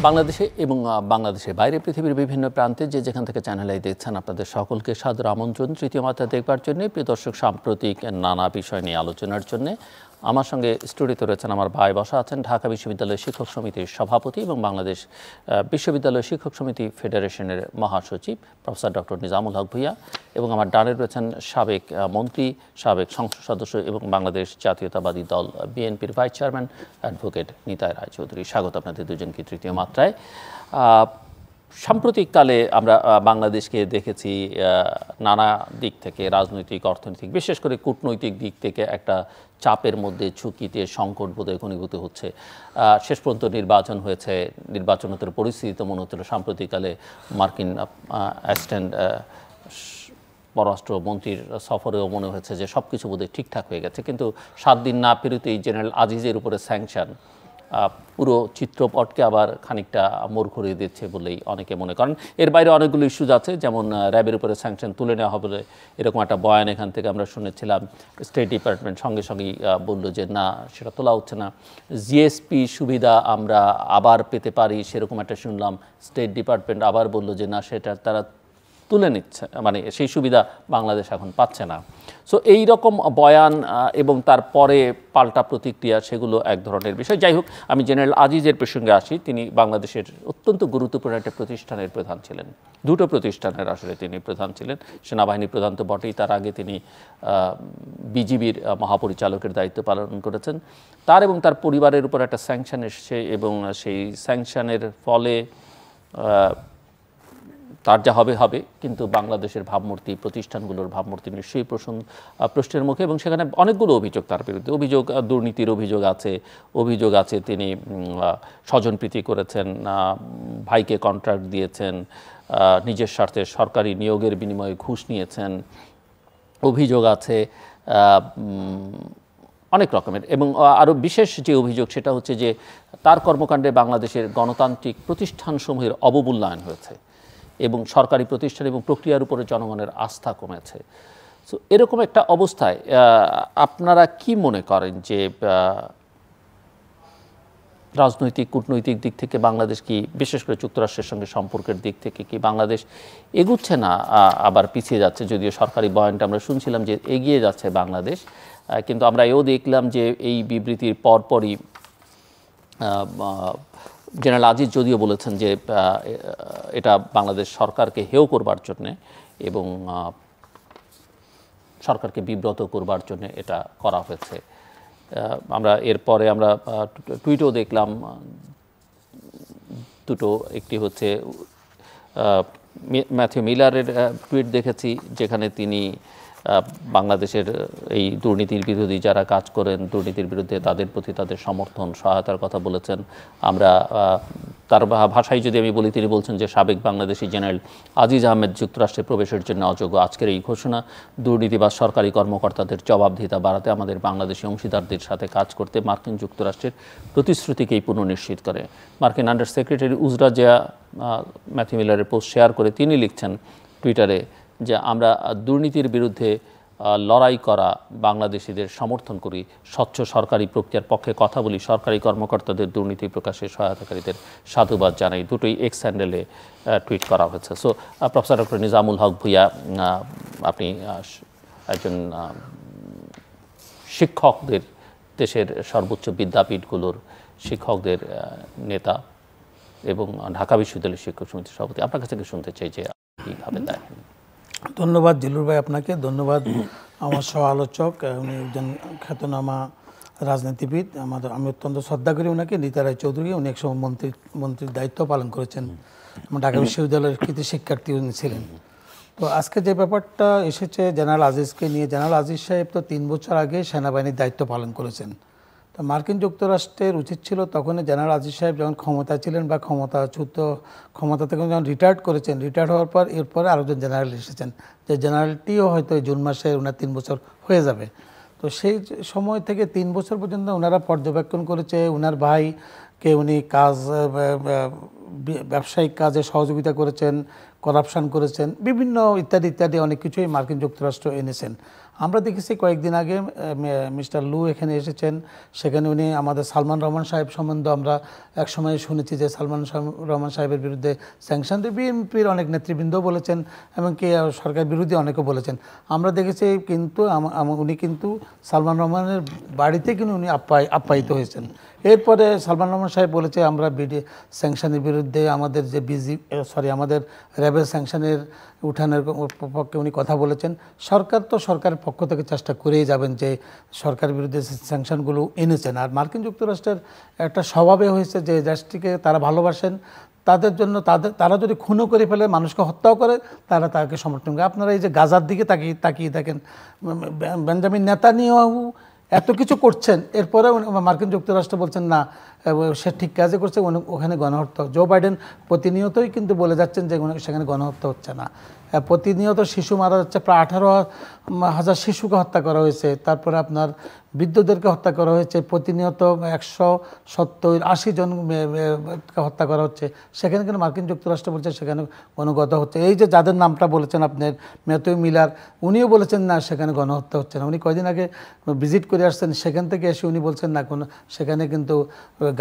বাংলাদেশে এবং বাংলাদেশের বাইরে পৃথিবীর বিভিন্ন প্রান্তে যে যেখান থেকে চ্যানেল আই দেখছেন আপনাদের সকলকে সাদর আমন্ত্রণ তৃতীয় মাত্রা দেখবার জন্য। প্রিয় দর্শক, সাম্প্রতিক নানা বিষয় নিয়ে আলোচনার জন্য আমার সঙ্গে স্টুডিওতে রয়েছেন আমার ভাই বসা আছেন ঢাকা বিশ্ববিদ্যালয় শিক্ষক সমিতির সভাপতি এবং বাংলাদেশ বিশ্ববিদ্যালয় শিক্ষক সমিতি ফেডারেশনের মহাসচিব প্রফেসর ডক্টর নিজামুল হক ভূঁইয়া এবং আমার ডানে রয়েছেন সাবেক মন্ত্রী, সাবেক সংসদ সদস্য এবং বাংলাদেশ জাতীয়তাবাদী দল বিএনপির vice chairman advocate Nitai Roychowdhury. স্বাগত আপনাদের দুজনকে তৃতীয় মাত্রায়। সাম্প্রতিককালে আমরা বাংলাদেশকে দেখেছি নানা দিক থেকে, রাজনৈতিক, অর্থনৈতিক, বিশেষ করে কূটনৈতিক দিক থেকে একটা চাপের মধ্যে, ঝুঁকিতে, সংকট বোধহয় ঘনীভূত হচ্ছে। শেষ পর্যন্ত নির্বাচন হয়েছে, নির্বাচনোত্তর পরিস্থিতি তো মনে হচ্ছিল সাম্প্রতিককালে মার্কিন অ্যাসিস্ট্যান্ট পররাষ্ট্রমন্ত্রীর সফরেও মনে হয়েছে যে সব কিছু বোধহয় ঠিকঠাক হয়ে গেছে, কিন্তু 7 দিন না পেরোতেই জেনারেল আজিজের উপরে স্যাংশন পুরো চিত্রপটকে আবার খানিকটা মোড় ঘুরিয়ে দিচ্ছে বলেই অনেকে মনে করেন। এর বাইরে অনেকগুলো ইস্যুজ আছে, যেমন র্যাবের উপরে স্যাংশন তুলে নেওয়া হবে এরকম একটা বয়ান এখান থেকে আমরা শুনেছিলাম। স্টেট ডিপার্টমেন্ট সঙ্গে সঙ্গেই বলল যে না, সেটা তোলা হচ্ছে না। জিএসপি সুবিধা আমরা আবার পেতে পারি সেরকম একটা শুনলাম, স্টেট ডিপার্টমেন্ট আবার বলল যে না, সেটা তারা তুলে নিচ্ছে, মানে সেই সুবিধা বাংলাদেশ এখন পাচ্ছে না। সো এই রকম বয়ান এবং তারপরে পাল্টা প্রতিক্রিয়া, সেগুলো এক ধরনের বিষয়। যাই হোক, আমি জেনারেল আজিজের প্রসঙ্গে আসি। তিনি বাংলাদেশের অত্যন্ত গুরুত্বপূর্ণ একটা প্রতিষ্ঠানের প্রধান ছিলেন, দুটো প্রতিষ্ঠানের আসলে তিনি প্রধান ছিলেন। সেনাবাহিনী প্রধান তো বটেই, তার আগে তিনি বিজিবির মহাপরিচালকের দায়িত্ব পালন করেছেন। তার এবং তার পরিবারের উপর একটা স্যাংশন এসছে এবং সেই স্যাংশনের ফলে তার যা হবে হবে, কিন্তু বাংলাদেশের ভাবমূর্তি, প্রতিষ্ঠানগুলোর ভাবমূর্তি নিশ্চয়ই প্রশ্নের মুখে। এবং সেখানে অনেকগুলো অভিযোগ তার বিরুদ্ধে। অভিযোগ, দুর্নীতির অভিযোগ আছে তিনি স্বজনপ্রীতি করেছেন, ভাইকে কন্ট্রাক্ট দিয়েছেন, নিজের স্বার্থে সরকারি নিয়োগের বিনিময়ে ঘুষ নিয়েছেন, অভিযোগ আছে অনেক রকমের। এবং আরও বিশেষ যে অভিযোগ, সেটা হচ্ছে যে তার কর্মকাণ্ডে বাংলাদেশের গণতান্ত্রিক প্রতিষ্ঠানসমূহের অবমূল্যায়ন হয়েছে এবং সরকারি প্রতিষ্ঠান এবং প্রক্রিয়ার উপরে জনগণের আস্থা কমেছে। সো এরকম একটা অবস্থায় আপনারা কি মনে করেন যে রাজনৈতিক, কূটনৈতিক দিক থেকে বাংলাদেশ কি, বিশেষ করে যুক্তরাষ্ট্রের সঙ্গে সম্পর্কের দিক থেকে কি বাংলাদেশ এগুচ্ছে না, আবার পিছিয়ে যাচ্ছে? যদিও সরকারি বয়ানটা আমরা শুনছিলাম যে এগিয়ে যাচ্ছে বাংলাদেশ, কিন্তু আমরা এও দেখলাম যে এই বিবৃতির পরপরই জেনারেল আজিজ যদিও বলেছেন যে এটা বাংলাদেশ সরকারকে হেয় করবার জন্যে এবং সরকারকে বিব্রত করবার জন্য এটা করা হয়েছে। আমরা এরপরে আমরা টুইটও দেখলাম দুটো, একটি হচ্ছে ম্যাথিউ মিলারের টুইট দেখেছি, যেখানে তিনি বাংলাদেশের এই দুর্নীতির বিরোধী যারা কাজ করেন, দুর্নীতির বিরুদ্ধে তাদের প্রতি তাদের সমর্থন, সহায়তার কথা বলেছেন। আমরা তার ভাষায় যদি আমি বলি, তিনি বলছেন যে সাবেক বাংলাদেশি জেনারেল আজিজ আহমেদ যুক্তরাষ্ট্রে প্রবেশের জন্য অযোগ্য। আজকের এই ঘোষণা দুর্নীতিবাজ সরকারি কর্মকর্তাদের জবাবদিহিতা বাড়াতে আমাদের বাংলাদেশি অংশীদারদের সাথে কাজ করতে মার্কিন যুক্তরাষ্ট্রের প্রতিশ্রুতিকেই পুনর্নিশ্চিত করে। মার্কিন under secretary Uzra Zeya Matthew মিলারের পোস্ট শেয়ার করে তিনি লিখছেন টুইটারে যে আমরা দুর্নীতির বিরুদ্ধে লড়াই করা বাংলাদেশিদের সমর্থন করি, স্বচ্ছ সরকারি প্রক্রিয়ার পক্ষে কথা বলি, সরকারি কর্মকর্তাদের দুর্নীতি প্রকাশে সহায়তাকারীদের সাধুবাদ জানাই। দুটোই এক্স হ্যান্ডেলে টুইট করা হয়েছে। সো প্রফেসর ডক্টর নিজামুল হক ভূঁইয়া, আপনি একজন শিক্ষকদের, দেশের সর্বোচ্চ বিদ্যাপীঠগুলোর শিক্ষকদের নেতা এবং ঢাকা বিশ্ববিদ্যালয়ের শিক্ষক সমিতির সভাপতি, আপনার কাছ থেকে শুনতে চাই যে কীভাবে দেখেন। ধন্যবাদ জিলুর ভাই, আপনাকে ধন্যবাদ। আমার সহ আলোচক, উনি একজন খ্যাতনামা রাজনীতিবিদ, আমি অত্যন্ত শ্রদ্ধা করি ওনাকে, নিতাই রায়চৌধুরী। উনি একসময় মন্ত্রীর দায়িত্ব পালন করেছেন, ঢাকা বিশ্ববিদ্যালয়ের কৃতি শিক্ষার্থী উনি ছিলেন। তো আজকে যে ব্যাপারটা এসেছে জেনারেল আজিজকে নিয়ে, জেনারেল আজিজ সাহেব তো 3 বছর আগে সেনাবাহিনীর দায়িত্ব পালন করেছেন। তো মার্কিন যুক্তরাষ্ট্রের উচিত ছিল তখনই জেনারেল আজিজ সাহেব যখন ক্ষমতায় ছিলেন বা ক্ষমতা থেকে যখন রিটায়ার্ড করেছেন, রিটায়ার্ড হওয়ার পর এরপরে আরেকজন জেনারেল এসেছেন, যে জেনারেলটিও হয়তো জুন মাসে ওনার 3 বছর হয়ে যাবে। তো সেই সময় থেকে 3 বছর পর্যন্ত ওনারা পর্যবেক্ষণ করেছে, ওনার ভাইকে উনি ব্যবসায়িক কাজে সহযোগিতা করেছেন, করাপশন করেছেন, বিভিন্ন ইত্যাদি ইত্যাদি অনেক কিছুই মার্কিন যুক্তরাষ্ট্র এনেছেন। আমরা দেখেছি কয়েকদিন আগে মিস্টার লু এখানে এসেছেন, সেখানে উনি আমাদের সালমান রহমান সাহেব সম্বন্ধে আমরা একসময় শুনেছি যে সালমান রহমান সাহেবের বিরুদ্ধে স্যাংশন দিয়ে বিএনপির অনেক নেতৃবৃন্দ বলেছেন, এমনকি সরকার বিরোধী অনেকে বলেছেন। আমরা দেখেছি কিন্তু উনি কিন্তু সালমান রহমানের বাড়িতে কিন্তু উনি আপ্যায়িত হয়েছেন। এরপরে সালমান রহমান সাহেব বলেছে আমরা স্যাংশনের বিরুদ্ধে আমাদের যে আমাদের র্যাবের স্যাংশনের উঠানের পক্ষে উনি কথা বলেছেন। সরকার তো সরকারের পক্ষ থেকে চেষ্টা করেই যাবেন যে সরকারের বিরুদ্ধে স্যাংশনগুলো এনেছেন। আর মার্কিন যুক্তরাষ্ট্রের একটা স্বভাবে হয়েছে যে দেশটিকে তারা ভালোবাসেন, তাদের জন্য তারা যদি খুনও করে ফেলে, মানুষকে হত্যাও করে, তারা তাকে সমর্থন করে। আপনারা এই যে গাজার দিকে তাকিয়ে দেখেন, বেঞ্জামিন নেতানিয়াহু এত কিছু করছেন, এরপরে মার্কিন যুক্তরাষ্ট্র বলছেন না সে ঠিক কাজে করছে, ওখানে গণহত্যা। জো বাইডেন প্রতিনিয়তই কিন্তু বলে যাচ্ছেন যে সেখানে গণহত্যা হচ্ছে না। প্রতিনিয়ত শিশু মারা যাচ্ছে, প্রায় 18,000 শিশুকে হত্যা করা হয়েছে। তারপরে আপনার বৃদ্ধদেরকে হত্যা করা হয়েছে, প্রতিনিয়ত 170-80 জনকে হত্যা করা হচ্ছে। সেখানে কিন্তু মার্কিন যুক্তরাষ্ট্র বলছে সেখানে গণহত্যা হচ্ছে। এই যে যাদের নামটা বলেছেন আপনার ম্যাথিউ মিলার, উনিও বলেছেন না সেখানে গণহত্যা হচ্ছে না। উনি কয়দিন আগে ভিজিট করে আসছেন, সেখান থেকে এসে উনি বলছেন না সেখানে কিন্তু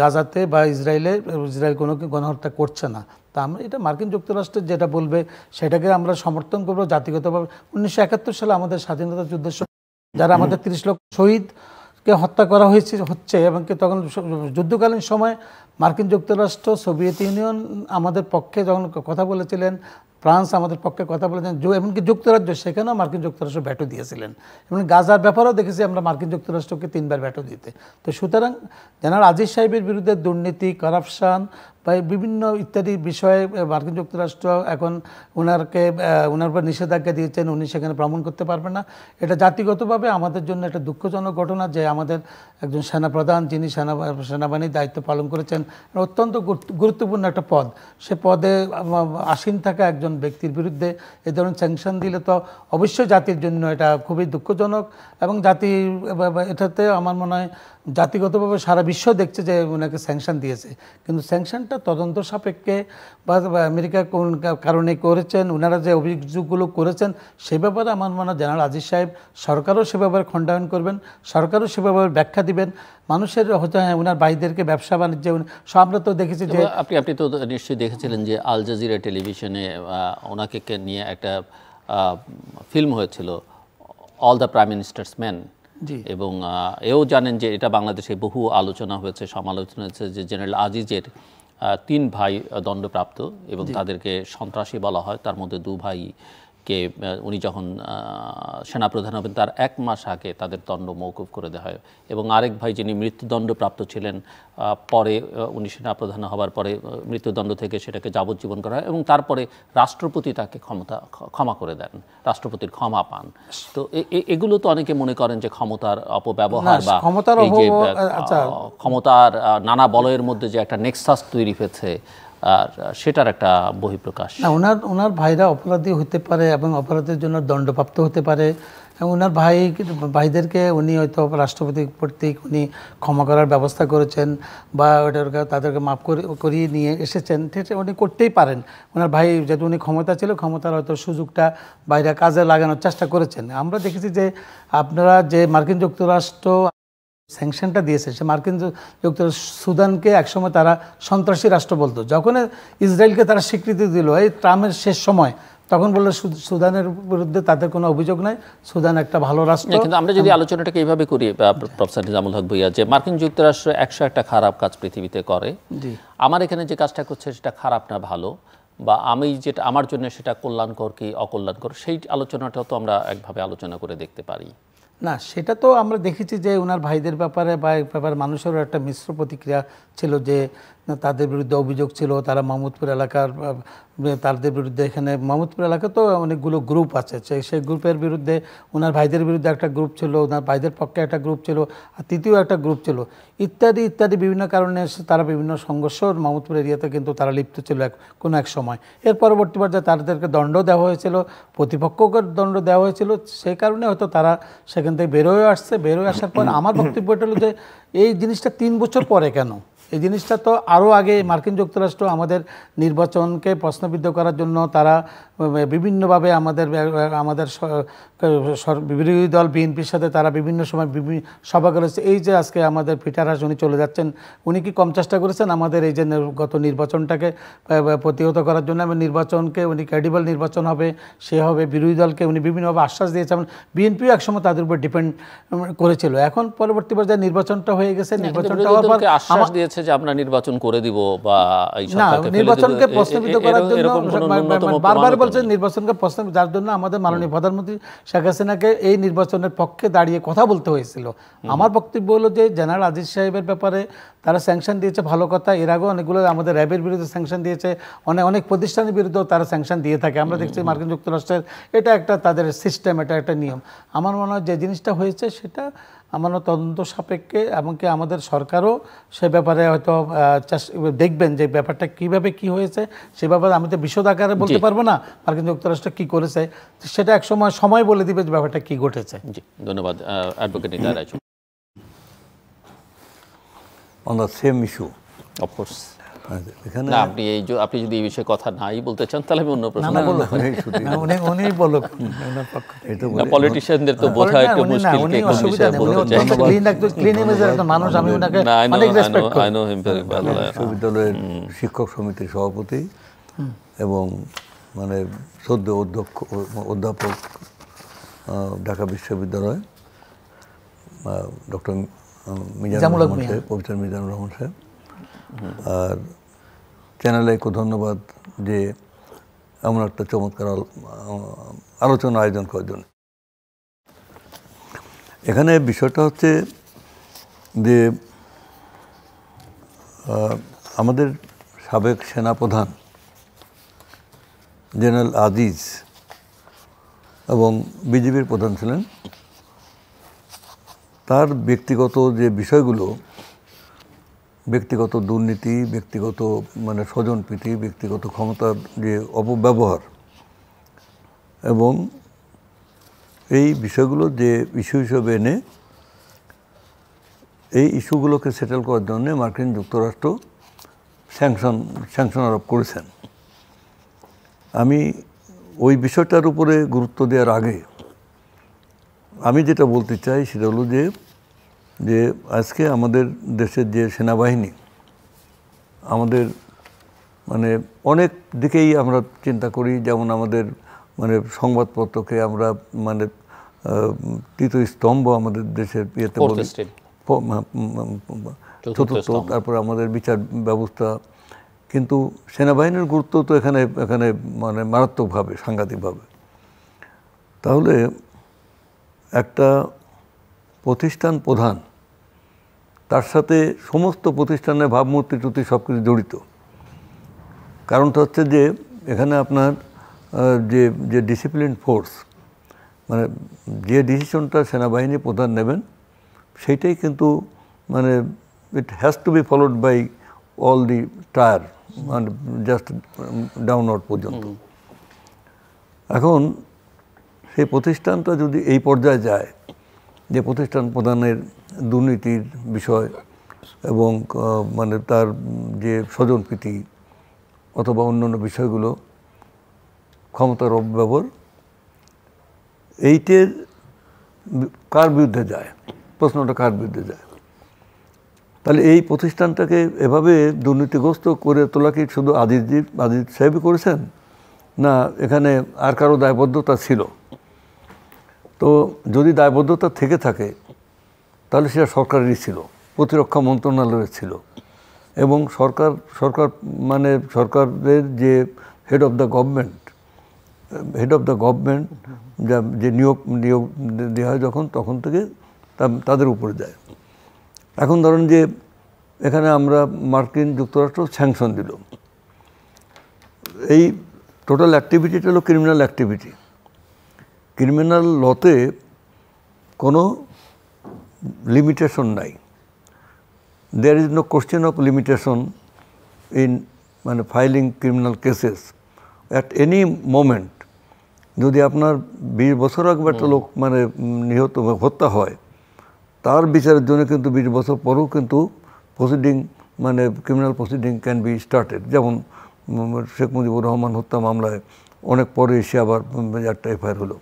গাজাতে বা ইসরায়েল কোনো গণহত্যা করছে না। তা আমরা এটা মার্কিন যুক্তরাষ্ট্রের যেটা বলবে সেটাকে আমরা সমর্থন করবো জাতিগতভাবে। 1971 সালে আমাদের স্বাধীনতা যুদ্ধের সময় যারা আমাদের 30 লক্ষ শহীদকে হত্যা করা হচ্ছে এবং তখন যুদ্ধকালীন সময় মার্কিন যুক্তরাষ্ট্র, সোভিয়েত ইউনিয়ন আমাদের পক্ষে যখন কথা বলেছিলেন, ফ্রান্স আমাদের পক্ষে কথা বলেছেন, এমনকি যুক্তরাজ্য, সেখানেও মার্কিন যুক্তরাষ্ট্র ভ্যাটো দিয়েছিলেন। এবং গাজার ব্যাপারেও দেখেছি আমরা মার্কিন যুক্তরাষ্ট্রকে 3 বার ভ্যাটো দিতে। তো সুতরাং জেনারেল আজিজ সাহেবের বিরুদ্ধে দুর্নীতি, করাপশন বা বিভিন্ন ইত্যাদি বিষয়ে মার্কিন যুক্তরাষ্ট্র এখন ওনার উপর নিষেধাজ্ঞা দিয়েছেন, উনি সেখানে ভ্রমণ করতে পারবেন না। এটা জাতিগতভাবে আমাদের জন্য একটা দুঃখজনক ঘটনা যে আমাদের একজন সেনাপ্রধান, যিনি সেনাবাহিনীর দায়িত্ব পালন করেছেন, অত্যন্ত গুরুত্বপূর্ণ একটা পদ, সে পদে আসীন থাকা একজন ব্যক্তির বিরুদ্ধে এ ধরনের স্যাংশন দিলে তো অবশ্যই জাতির জন্য এটা খুবই দুঃখজনক। এবং এটাতে আমার মনে হয় জাতিগতভাবে সারা বিশ্ব দেখছে যে ওনাকে স্যাংশন দিয়েছে, কিন্তু স্যাংশনটা তদন্ত সাপেক্ষে বা আমেরিকা কোন কারণে করেছেন, ওনারা যে অভিযোগগুলো করেছেন সে ব্যাপারে আমার মনে হয় জেনারেল আজিজ সাহেব সরকারও সে ব্যাপারে খণ্ডায়ন করবেন, সরকারও সে ব্যাপারে ব্যাখ্যা দিবেন। মানুষের হয়তো ওনার ভাইদেরকে ব্যবসা বাণিজ্য আমরা তো দেখেছি যে আপনি তো নিশ্চয়ই দেখেছিলেন যে আল জাজিরা টেলিভিশনে ওনাকে নিয়ে একটা ফিল্ম হয়েছিল, all the prime ministers man. এবং এও জানেন যে এটা বাংলাদেশে বহু আলোচনা হয়েছে, সমালোচনা হয়েছে যে জেনারেল আজিজের 3 ভাই দণ্ডপ্রাপ্ত এবং তাদেরকে সন্ত্রাসী বলা হয়। তার মধ্যে 2 ভাইকে উনি যখন সেনাপ্রধান হবেন তার 1 মাস আগে তাদের দণ্ড মওকুফ করে দেওয়া হয় এবং আরেক ভাই যিনি মৃত্যুদণ্ডপ্রাপ্ত ছিলেন, পরে উনি সেনাপ্রধান হবার পরে মৃত্যুদণ্ড থেকে সেটাকে যাবজ্জীবন করা হয় এবং তারপরে রাষ্ট্রপতি তাকে ক্ষমা করে দেন, রাষ্ট্রপতির ক্ষমা পান। তো এগুলো তো অনেকে মনে করেন যে ক্ষমতার অপব্যবহার বা ক্ষমতার নানা বলয়ের মধ্যে যে একটা নেক্সাস তৈরি হয়েছে, আর সেটার একটা বহিঃপ্রকাশ। না, ওনার ভাইরা অপরাধী হতে পারে এবং অপরাধের জন্য দণ্ডপ্রাপ্ত হতে পারে এবং ওনার ভাইদেরকে উনি হয়তো রাষ্ট্রপতি কর্তৃক উনি ক্ষমা করার ব্যবস্থা করেছেন বা তাদেরকে মাফ করিয়ে নিয়ে এসেছেন, ঠিক আছে, উনি করতেই পারেন। ওনার ভাই যেহেতু উনি ক্ষমতার হয়তো সুযোগটা বাইরে কাজে লাগানোর চেষ্টা করেছেন। আমরা দেখেছি যে আপনারা যে মার্কিন যুক্তরাষ্ট্র স্যাংশনটা দিয়েছে, সে মার্কিন যুক্তরাষ্ট্র সুদানকে একসময় তারা সন্ত্রাসী রাষ্ট্র বলতো, যখন ইসরায়েলকে তারা স্বীকৃতি দিল এই ট্রাম্পের শেষ সময়, তখন বললো সুদানের বিরুদ্ধে তাদের কোনো অভিযোগ নাই, সুদান একটা ভালো রাষ্ট্র। কিন্তু আমরা যদি আলোচনাটাকে এইভাবে করি প্রফেসর নিজামুল হক ভূঁইয়া, যে মার্কিন যুক্তরাষ্ট্র 101টা খারাপ কাজ পৃথিবীতে করে, আমার এখানে যে কাজটা করছে সেটা খারাপ না ভালো, বা আমি যেটা আমার জন্য সেটা কল্যাণকর কি অকল্যাণকর, সেই আলোচনাটাও তো আমরা একভাবে আলোচনা করে দেখতে পারি। না, সেটা তো আমরা দেখেছি যে ওনার ভাইদের ব্যাপারে বা ব্যাপারে মানুষেরও একটা মিশ্র প্রতিক্রিয়া ছিল যে তাদের বিরুদ্ধে অভিযোগ ছিল, তারা মোহাম্মদপুর এলাকার তাদের বিরুদ্ধে, এখানে মোহাম্মদপুর এলাকা তো অনেকগুলো গ্রুপ আছে, সেই গ্রুপের বিরুদ্ধে ওনার ভাইদের বিরুদ্ধে একটা গ্রুপ ছিল, ওনার ভাইদের পক্ষে একটা গ্রুপ ছিল, আর তৃতীয় একটা গ্রুপ ছিল, ইত্যাদি ইত্যাদি বিভিন্ন কারণে তারা বিভিন্ন সংঘর্ষ মোহাম্মদপুর এরিয়াতে কিন্তু তারা লিপ্ত ছিল কোনো এক সময়। এর পরবর্তী পর্যায়ে তাদেরকে দণ্ড দেওয়া হয়েছিল, প্রতিপক্ষকে দণ্ড দেওয়া হয়েছিল, সেই কারণে হয়তো তারা সেখান থেকে বেরোয় আসার পর আমার বক্তব্য এটা হলো যে এই জিনিসটা 3 বছর পরে কেন? এই জিনিসটা তো আরও আগে মার্কিন যুক্তরাষ্ট্র আমাদের নির্বাচনকে প্রশ্নবিদ্ধ করার জন্য তারা বিভিন্নভাবে আমাদের বিরোধী দল বিএনপির সাথে তারা বিভিন্ন সময় সভা করেছে। এই যে আজকে আমাদের পিটার হাস উনি চলে যাচ্ছেন, উনি কি কম চেষ্টা করেছেন আমাদের এই যে গত নির্বাচনটাকে প্রতিহত করার জন্য? এবং নির্বাচনকে উনি ক্রেডিবল নির্বাচন হবে, সে হবে, বিরোধী দলকে উনি বিভিন্নভাবে আশ্বাস দিয়েছেন। বিএনপিও একসময় তাদের উপর ডিপেন্ড করেছিল। এখন পরবর্তী পর্যায়ে নির্বাচনটা হয়ে গেছে, নির্বাচনটা হওয়ার পর আশ্বাস দিয়েছে যে আমরা নির্বাচন করে দিব বা এই না, সরকারকে ফেলে দিব, নির্বাচনকে প্রশ্নবিদ্ধ করার জন্য এরকম কোনো ন্যূনতম বারবার বলছেন নির্বাচনকে প্রশ্ন, যার জন্য আমাদের মাননীয় প্রধানমন্ত্রী শেখ হাসিনাকে এই নির্বাচনের পক্ষে দাঁড়িয়ে কথা বলতে হয়েছিল। আমার বক্তব্য হলো যে জেনারেল আজিজ সাহেবের ব্যাপারে তারা স্যাংশন দিয়েছে, ভালো কথা। এর আগেও অনেকগুলো আমাদের র্যাবের বিরুদ্ধে স্যাংশন দিয়েছে, অনেক প্রতিষ্ঠানের বিরুদ্ধেও তারা স্যাংশন দিয়ে থাকে। আমরা দেখছি মার্কিন যুক্তরাষ্ট্রের এটা একটা তাদের সিস্টেম, এটা একটা নিয়ম। আমার মনে হয় যে জিনিসটা হয়েছে সেটা আমার তদন্ত সাপেক্ষে, এমনকি আমাদের সরকারও সে ব্যাপারে হয়তো দেখবেন যে ব্যাপারটা কিভাবে কি হয়েছে সে ব্যাপারে আমি তো বিশদ আকারে বলতে পারবো না মার্কিন যুক্তরাষ্ট্র কি করেছে, সেটা এক সময় বলে দিবে যে ব্যাপারটা কি ঘটেছে। জি, ধন্যবাদ advocate Nitai Roy. on the same issue. Of course. এখানে না, আপনি যদি এই বিষয়ে কথা নাই বলতে চান তাহলে আমি অন্য প্রশ্ন উনি বলুক। পলিটিশিয়ানদের তো বোঝা একটু মুশকিল কে কোন বিষয়ে বলতে চায়। ক্লিন ইমেজের একটা মানুষ, আমি ওনাকে অনেক রেসপেক্ট করি। I know him very well. বিশ্ববিদ্যালয়ের শিক্ষক সমিতির সভাপতি এবং মানে সদ্য অধ্যাপক ঢাকা বিশ্ববিদ্যালয় ডক্টর মিজানুর রহমান সাহেব, প্রফেসর মিজানুর রহমান সাহেব। আর চ্যানেলকে ধন্যবাদ যে এমন একটা চমৎকার আলোচনা আয়োজন করার জন্য। এখানে বিষয়টা হচ্ছে যে আমাদের সাবেক সেনাপ্রধান জেনারেল আজিজ এবং বিজিবির প্রধান ছিলেন, তার ব্যক্তিগত যে বিষয়গুলো, ব্যক্তিগত দুর্নীতি, ব্যক্তিগত মানে স্বজনপ্রীতি, ব্যক্তিগত ক্ষমতার যে অপব্যবহার এবং এই বিষয়গুলো যে ইস্যু হিসেবে এনে এই ইস্যুগুলোকে সেটেল করার জন্য মার্কিন যুক্তরাষ্ট্র স্যাংশন আরোপ করেছেন। আমি ওই বিষয়টার উপরে গুরুত্ব দেওয়ার আগে আমি যেটা বলতে চাই সেটা হলো যে আজকে আমাদের দেশের যে সেনাবাহিনী, আমাদের মানে অনেক দিকেই আমরা চিন্তা করি, যেমন আমাদের মানে সংবাদপত্রকে আমরা মানে তৃতীয় স্তম্ভ আমাদের দেশের ইয়েতে বলি, চতুর্থ, তারপরে আমাদের বিচার ব্যবস্থা। কিন্তু সেনাবাহিনীর গুরুত্ব তো এখানে মানে মারাত্মকভাবে, সাংঘাতিকভাবে। তাহলে একটা প্রতিষ্ঠান প্রধান, তার সাথে সমস্ত প্রতিষ্ঠানের ভাবমূর্তি টুতি সব কিছু জড়িত। কারণটা হচ্ছে যে এখানে আপনার যে ডিসিপ্লিন ফোর্স, মানে যে ডিসিশনটা সেনাবাহিনী প্রধান নেবেন সেইটাই কিন্তু মানে it has to be followed by all the tier, মানে জাস্ট ডাউনওয়ার্ড পর্যন্ত। এখন সেই প্রতিষ্ঠানটা যদি এই পর্যায়ে যায় যে প্রতিষ্ঠান প্রধানের দুর্নীতির বিষয় এবং মানে তার যে স্বজনপ্রীতি অথবা অন্যান্য বিষয়গুলো, ক্ষমতার অপব্যবহার, এইটের কার বিরুদ্ধে যায়, প্রশ্নটা কার বিরুদ্ধে যায়? তাহলে এই প্রতিষ্ঠানটাকে এভাবে দুর্নীতিগ্রস্ত করে তোলা কি শুধু আজিজ সাহেবই করেছেন, না এখানে আর কারো দায়বদ্ধতা ছিল? তো যদি দায়বদ্ধতা থেকে থাকে তাহলে সেটা সরকারেরই ছিল, প্রতিরক্ষা মন্ত্রণালয়ের ছিল। এবং সরকার মানে সরকারের যে হেড অফ দ্য গভর্নমেন্ট যে নিয়োগ দেওয়া হয় তখন থেকে তাদের উপরে যায়। এখন ধরেন যে এখানে আমরা মার্কিন যুক্তরাষ্ট্র স্যাংশন দিল, এই টোটাল অ্যাক্টিভিটিটা হলো ক্রিমিনাল অ্যাক্টিভিটি। ক্রিমিনাল লতে কোনো লিমিটেশন নাই, there is no question of limitation in মানে filing criminal cases at any moment. যদি আপনার 20 বছর আগে একটা লোক মানে হত্যা হয়, তার বিচারের জন্য কিন্তু 20 বছর পরেও কিন্তু প্রসিডিং মানে criminal proceeding can be started. যেমন শেখ মুজিবুর রহমান হত্যা মামলায় অনেক পরে এসে আবার একটা এফআইআর হলো।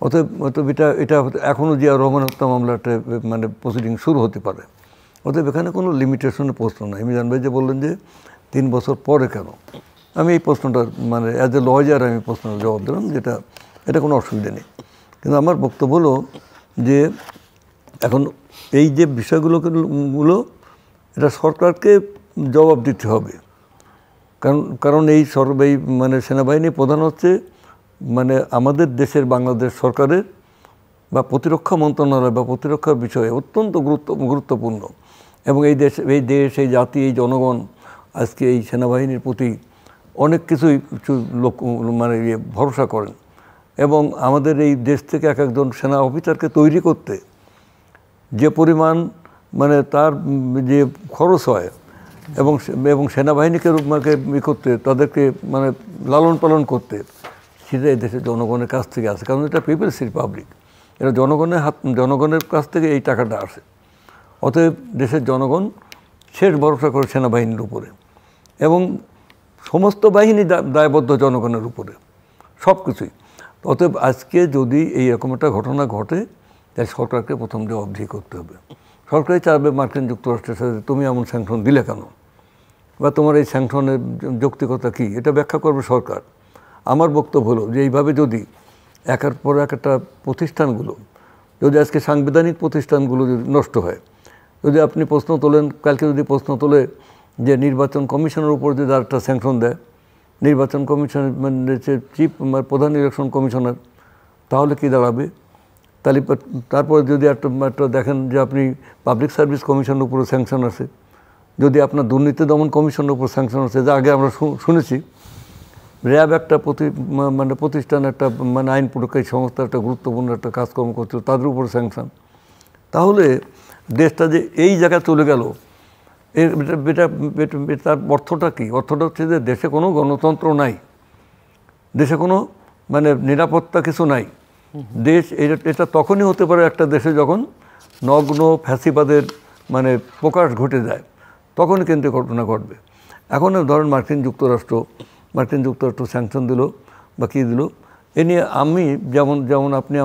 অতএব এটা এখনও জিয়া রহমান হত্যা মামলাটা মানে প্রসিডিং শুরু হতে পারে। অতএব এখানে কোনো লিমিটেশনের প্রশ্ন নাই। মিজান ভাই যে বললেন যে 3 বছর পরে কেন, আমি এই প্রশ্নটা মানে অ্যাজ এ লয়ার আমি প্রশ্নটা জবাব দিলাম যেটা এটা কোনো অসুবিধা নেই। কিন্তু আমার বক্তব্য হলো যে এখন এই যে বিষয়গুলো এটা সরকারকে জবাব দিতে হবে। কারণ এই মানে সেনাবাহিনী প্রধান হচ্ছে মানে আমাদের দেশের বাংলাদেশ সরকারের বা প্রতিরক্ষা মন্ত্রণালয় বা প্রতিরক্ষার বিষয়ে অত্যন্ত গুরুত্বপূর্ণ। এবং এই দেশ এই জাতি এই জনগণ আজকে এই সেনাবাহিনীর প্রতি অনেক কিছুই মানে ভরসা করেন। এবং আমাদের এই দেশ থেকে এক একজন সেনা অফিসারকে তৈরি করতে যে পরিমাণ মানে তার যে খরচ হয় এবং সেনাবাহিনীকে করতে তাদেরকে মানে লালন পালন করতে, সেটা এই দেশের জনগণের কাছ থেকে আসে। কারণ এটা পিপলস রিপাবলিক, এটা জনগণের কাছ থেকে এই টাকাটা আসে। অতএব দেশের জনগণ শেষ ভরসা করে সেনাবাহিনীর উপরে এবং সমস্ত বাহিনী দায়বদ্ধ জনগণের উপরে সব কিছুই। অতএব আজকে যদি এইরকম একটা ঘটনা ঘটে তাই সরকারকে প্রথম জবাবদিহি করতে হবে। সরকারই চাইবে মার্কিন যুক্তরাষ্ট্রের সাথে তুমি এমন স্যাংশন দিলে কেন, বা তোমার এই স্যাংশনের যৌক্তিকতা কী, এটা ব্যাখ্যা করবে সরকার। আমার বক্তব্য হলো যে এইভাবে যদি একের পর একটা প্রতিষ্ঠানগুলো যদি আজকে সাংবিধানিক প্রতিষ্ঠানগুলো যদি নষ্ট হয়, যদি আপনি প্রশ্ন তোলেন, কালকে যদি প্রশ্ন তোলে যে নির্বাচন কমিশনের উপর যদি একটা স্যাংশন দেয়, নির্বাচন কমিশনের মানে চিফ প্রধান ইলেকশন কমিশনার, তাহলে কি দাঁড়াবে? তাহলে তারপরে যদি একটা দেখেন যে আপনি পাবলিক সার্ভিস কমিশনের উপরে স্যাংশন আছে, যদি আপনার দুর্নীতি দমন কমিশনের উপর স্যাংশন আছে, যা আগে আমরা শুনেছি র্যাব একটা মানে প্রতিষ্ঠান একটা মানে আইন প্রয়োগকারী সংস্থা একটা গুরুত্বপূর্ণ একটা কাজকর্ম করছিল, তাদের উপর স্যাংশন, তাহলে দেশটা যে এই জায়গায় চলে গেল তার অর্থটা কী? অর্থটা হচ্ছে যে দেশে কোনো গণতন্ত্র নাই, দেশে কোনো মানে নিরাপত্তা কিছু নাই। দেশ এটা তখনই হতে পারে একটা দেশে যখন নগ্ন ফ্যাসিবাদের মানে প্রকাশ ঘটে যায়, তখনই কিন্তু ঘটনা ঘটবে। এখন ধরেন মার্কিন যুক্তরাষ্ট্র স্যাংশন দিল বা কী দিল, এ নিয়ে আমি যেমন আপনি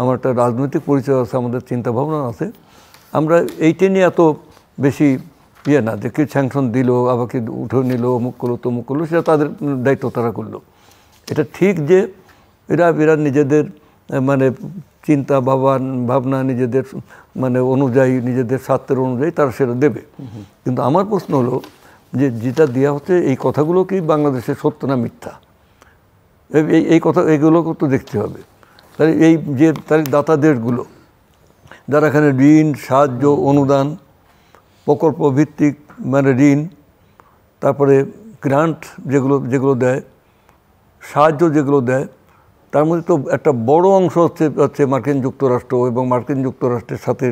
আমার একটা রাজনৈতিক পরিচয় আছে, আমাদের চিন্তাভাবনা আছে, আমরা এইটা নিয়ে এত বেশি না যে কি স্যাংশন দিল আবার কি উঠে নিল, অমুক করলো তমুক করলো, সেটা তাদের দায়িত্ব, তারা করলো। এটা ঠিক যে এরা নিজেদের মানে চিন্তা ভাবনা নিজেদের মানে অনুযায়ী, নিজেদের স্বার্থের অনুযায়ী তারা সেটা দেবে। কিন্তু আমার প্রশ্ন হলো যে যেটা দেওয়া হচ্ছে এই কথাগুলো কি বাংলাদেশের সত্য না মিথ্যা, এইগুলোকে তো দেখতে হবে। তাহলে তাহলে দাতা দেশগুলো যারা এখানে ঋণ সাহায্য অনুদান প্রকল্প ভিত্তিক মানে ঋণ, তারপরে গ্রান্ট যেগুলো দেয়, সাহায্য যেগুলো দেয়, তার মধ্যে তো একটা বড় অংশ হচ্ছে মার্কিন যুক্তরাষ্ট্র এবং মার্কিন যুক্তরাষ্ট্রের সাথে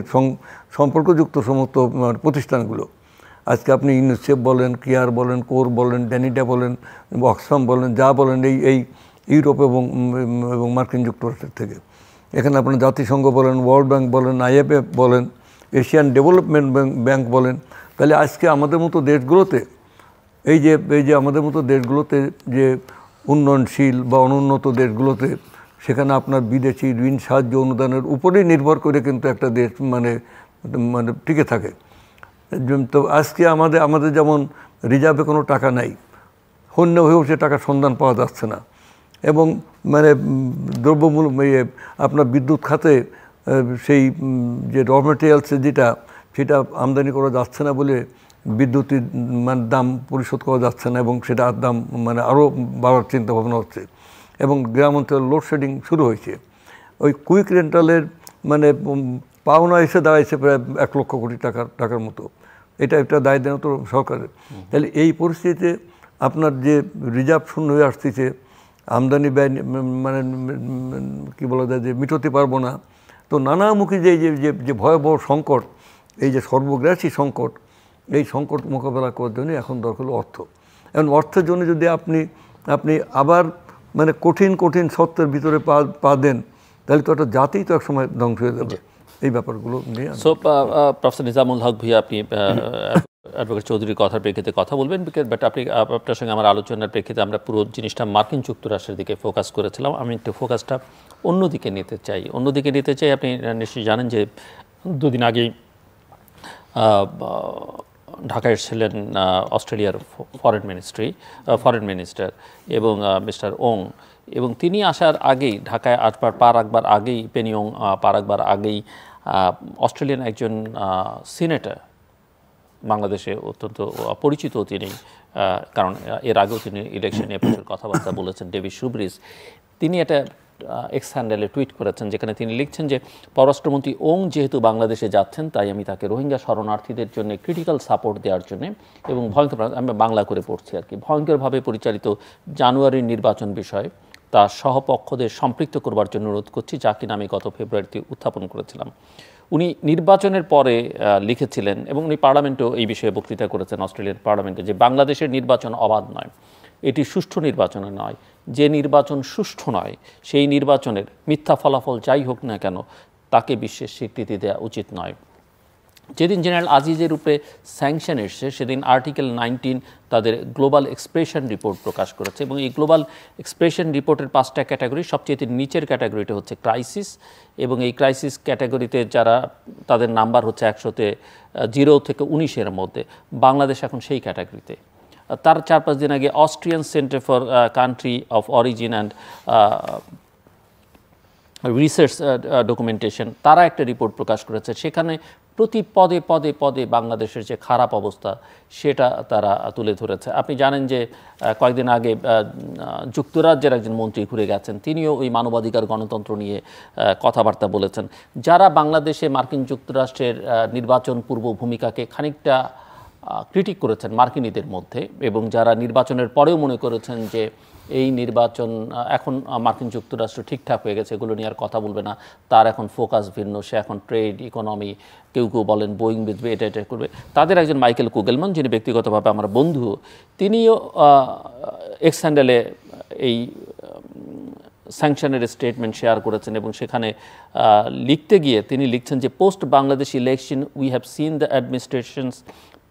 সম্পর্কযুক্ত সমস্ত প্রতিষ্ঠানগুলো। আজকে আপনি ইউনিসেফ বলেন, কেয়ার বলেন, কোর বলেন, ড্যানিটা বলেন, অক্সফাম বলেন, যা বলেন এই ইউরোপ এবং মার্কিন যুক্তরাষ্ট্রের থেকে। এখানে আপনার জাতিসংঘ বলেন, ওয়ার্ল্ড ব্যাংক বলেন, IMF বলেন, এশিয়ান ডেভেলপমেন্ট ব্যাংক বলেন। তাহলে আজকে আমাদের মতো দেশগুলোতে এই যে আমাদের মতো দেশগুলোতে যে উন্নয়নশীল বা অনুন্নত দেশগুলোতে, সেখানে আপনার বিদেশি ঋণ সাহায্য অনুদানের উপরেই নির্ভর করে কিন্তু একটা দেশ মানে টিকে থাকে। তো আজকে আমাদের যেমন রিজার্ভে কোনো টাকা নাই, হন্য হয়েও সে টাকার সন্ধান পাওয়া যাচ্ছে না, এবং মানে দ্রব্যমূল্য আপনার বিদ্যুৎ খাতে সেই যে র মেটেরিয়ালসে সেটা আমদানি করা যাচ্ছে না বলে বিদ্যুতের মানে দাম পরিশোধ করা যাচ্ছে না, এবং সেটা দাম মানে আরও বাড়ার চিন্তাভাবনা হচ্ছে। এবং গ্রাম অঞ্চলে লোডশেডিং শুরু হয়েছে। ওই কুইক রেন্টালের মানে পাওনা এসে দাঁড়াইছে প্রায় 1 লক্ষ কোটি টাকার মতো। এটা একটা দায় দেন তো সরকারের। তাহলে এই পরিস্থিতিতে আপনার যে রিজার্ভ শূন্য হয়ে আসতেছে, আমদানি ব্যয় মানে কী বলা যায় যে মিটাতে পারবো না, তো নানামুখী যে ভয়াবহ সংকট, এই যে সর্বগ্রাসী সংকট, এই সংকট মোকাবেলা করার জন্য এখন দরকার হলো অর্থ। এখন অর্থের জন্য যদি আপনি আবার মানে কঠিন সত্যের ভিতরে পা দেন, তাহলে তো একটা জাতিই তো একসময় ধ্বংস হয়ে যাবে। এই ব্যাপারগুলো নিয়ে প্রফেসর নিজামুল হক ভূঁইয়া, আপনি অ্যাডভোকেট চৌধুরীর কথার প্রেক্ষিতে কথা বলবেন, বাট আপনার সঙ্গে আমার আলোচনার প্রেক্ষিতে আমরা পুরো জিনিসটা মার্কিন যুক্তরাষ্ট্রের দিকে ফোকাস করেছিলাম। আমি একটু ফোকাসটা অন্যদিকে নিতে চাই। আপনি নিশ্চয়ই জানেন যে দুদিন আগেই ঢাকায় এসেছিলেন অস্ট্রেলিয়ার ফরেন মিনিস্টার এবং মিস্টার ওং, এবং তিনি আসার আগেই ঢাকায় পা রাখবার আগেই পেনি ওং পা রাখবার আগেই অস্ট্রেলিয়ান একজন সিনেটর, বাংলাদেশে অত্যন্ত পরিচিত তিনি, কারণ এর আগেও তিনি ইলেকশন নিয়ে প্রচুর কথাবার্তা বলেছেন, ডেভিড শুব্রিজ, তিনি একটা এক্স হ্যান্ডেলে টুইট করেছেন যেখানে তিনি লিখছেন যে পররাষ্ট্রমন্ত্রী ওং যেহেতু বাংলাদেশে যাচ্ছেন তাই আমি তাকে রোহিঙ্গা শরণার্থীদের জন্য ক্রিটিক্যাল সাপোর্ট দেওয়ার জন্য এবং আমি বাংলা করে পড়ছি আর কি, ভয়ঙ্করভাবে পরিচালিত জানুয়ারির নির্বাচন বিষয়ে তার সহপক্ষদের সম্পৃক্ত করবার জন্য অনুরোধ করছি, যা কিনা আমি গত ফেব্রুয়ারিতে উত্থাপন করেছিলাম। উনি নির্বাচনের পরে লিখেছিলেন এবং উনি পার্লামেন্টেও এই বিষয়ে বক্তৃতা করেছেন, অস্ট্রেলিয়ান পার্লামেন্টে, যে বাংলাদেশের নির্বাচন অবাধ নয়, এটি সুষ্ঠু নির্বাচন নয়, যে নির্বাচন সুষ্ঠু নয় সেই নির্বাচনের মিথ্যা ফলাফল যাই হোক না কেন তাকে বিশ্বের স্বীকৃতি দেওয়া উচিত নয়। যেদিন জেনারেল আজিজের উপরে স্যাংশন এসছে সেদিন আর্টিকেল 19 তাদের গ্লোবাল এক্সপ্রেশন রিপোর্ট প্রকাশ করেছে এবং এই গ্লোবাল এক্সপ্রেশন রিপোর্টের 5টা ক্যাটাগরি, সবচেয়ে নিচের ক্যাটাগরিটা হচ্ছে ক্রাইসিস, এবং এই ক্রাইসিস ক্যাটাগরিতে যারা তাদের নাম্বার হচ্ছে 100-তে 0 থেকে 19-এর মধ্যে, বাংলাদেশ এখন সেই ক্যাটাগরিতে। তার 4-5 দিন আগে Austrian centre for country of origin and research documentation তারা একটা রিপোর্ট প্রকাশ করেছে, সেখানে প্রতি পদে পদে পদে বাংলাদেশের যে খারাপ অবস্থা সেটা তারা তুলে ধরেছে। আপনি জানেন যে কয়েকদিন আগে যুক্তরাজ্যের একজন মন্ত্রী ঘুরে গেছেন, তিনিও ওই মানবাধিকার গণতন্ত্র নিয়ে কথাবার্তা বলেছেন। যারা বাংলাদেশে মার্কিন যুক্তরাষ্ট্রের নির্বাচন পূর্ব ভূমিকাকে খানিকটা ক্রিটিক করেছেন মার্কিনীদের মধ্যে, এবং যারা নির্বাচনের পরেও মনে করেছেন যে এই নির্বাচন এখন মার্কিন যুক্তরাষ্ট্র ঠিকঠাক হয়ে গেছে, এগুলো নিয়ে আর কথা বলবে না, তার এখন ফোকাস ভিন্ন, সে এখন ট্রেড, ইকোনমি, কেউ কেউ বলেন বোয়িং বেচবে, এটা করবে, তাদের একজন মাইকেল কুগেলমান, যিনি ব্যক্তিগতভাবে আমার বন্ধু, তিনিও এক্স হ্যান্ডেলে এই স্যাংশনের স্টেটমেন্ট শেয়ার করেছেন এবং সেখানে লিখতে গিয়ে তিনি লিখছেন যে post Bangladesh election we have seen the administrations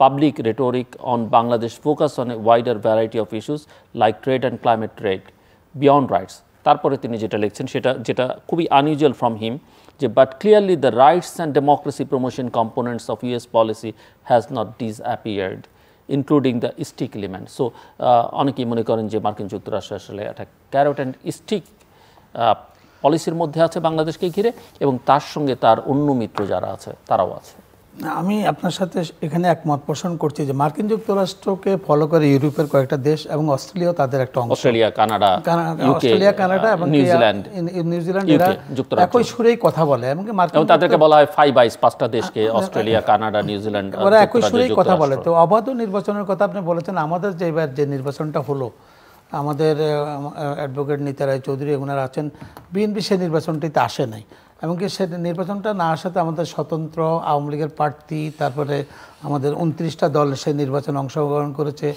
public rhetoric on Bangladesh focus on a wider variety of issues like trade and climate trade beyond rights. তারপরে তিনি যেটা লিখছেন যেটা খুবই unusual from him, যে but clearly the rights and democracy promotion components of US policy has not disappeared, including the stick element. So অনেকেই মনে করেন যে মার্কিন যুক্তরাষ্ট্র আসলে একটা ক্যারট অ্যান্ড স্টিক পলিসির মধ্যে আছে বাংলাদেশকে ঘিরে, এবং তার সঙ্গে তার অন্য মিত্র যারা আছে তারাও আছে। আমি আপনার সাথে এখানে একমত পোষণ করছি যে মার্কিন যুক্তরাষ্ট্রকে ফলো করে ইউরোপের কয়েকটা দেশ এবং অস্ট্রেলিয়াও তাদের একটা অংশ, অস্ট্রেলিয়া, কানাডা এবং নিউজিল্যান্ড এরা একই সুরেই কথা বলে এবং তাদেরকে বলা হয় 5 আইস, 5টা দেশকে, অস্ট্রেলিয়া, কানাডা, নিউজিল্যান্ড, ওরা একই সুরেই কথা বলে। তো অবাধ নির্বাচনের কথা আপনি বলেছেন, আমাদের যে এবার যে নির্বাচনটা হলো, আমাদের অ্যাডভোকেট নিতা রায় চৌধুরী ওনারা আছেন, বিএনপি সেই নির্বাচনটিতে আসে নাই, এমনকি সে নির্বাচনটা না আসাতে আমাদের স্বতন্ত্র আওয়ামী লীগের প্রার্থী, তারপরে আমাদের 29টা দল সেই নির্বাচনে অংশগ্রহণ করেছে,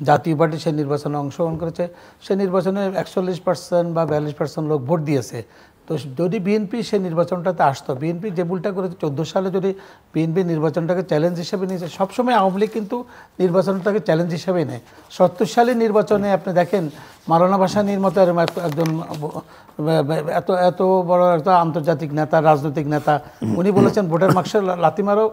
জাতীয় পার্টি সেই নির্বাচনে অংশগ্রহণ করেছে, সেই নির্বাচনে 41% বা 42% লোক ভোট দিয়েছে। তো যদি বিএনপি সেই নির্বাচনটাতে আসতো, বিএনপি যে ভুলটা করেছে 14 সালে, যদি বিএনপি নির্বাচনটাকে চ্যালেঞ্জ হিসেবে নিয়েছে, সবসময় আওয়ামী লীগ কিন্তু নির্বাচনটাকে চ্যালেঞ্জ হিসেবেই নেয়। 70 সালের নির্বাচনে আপনি দেখেন মাওলানা ভাসানীর মতো একজন এত বড় একটা আন্তর্জাতিক নেতা, রাজনৈতিক নেতা, উনি বলেছেন ভোটের বাক্সে লাথি মারো,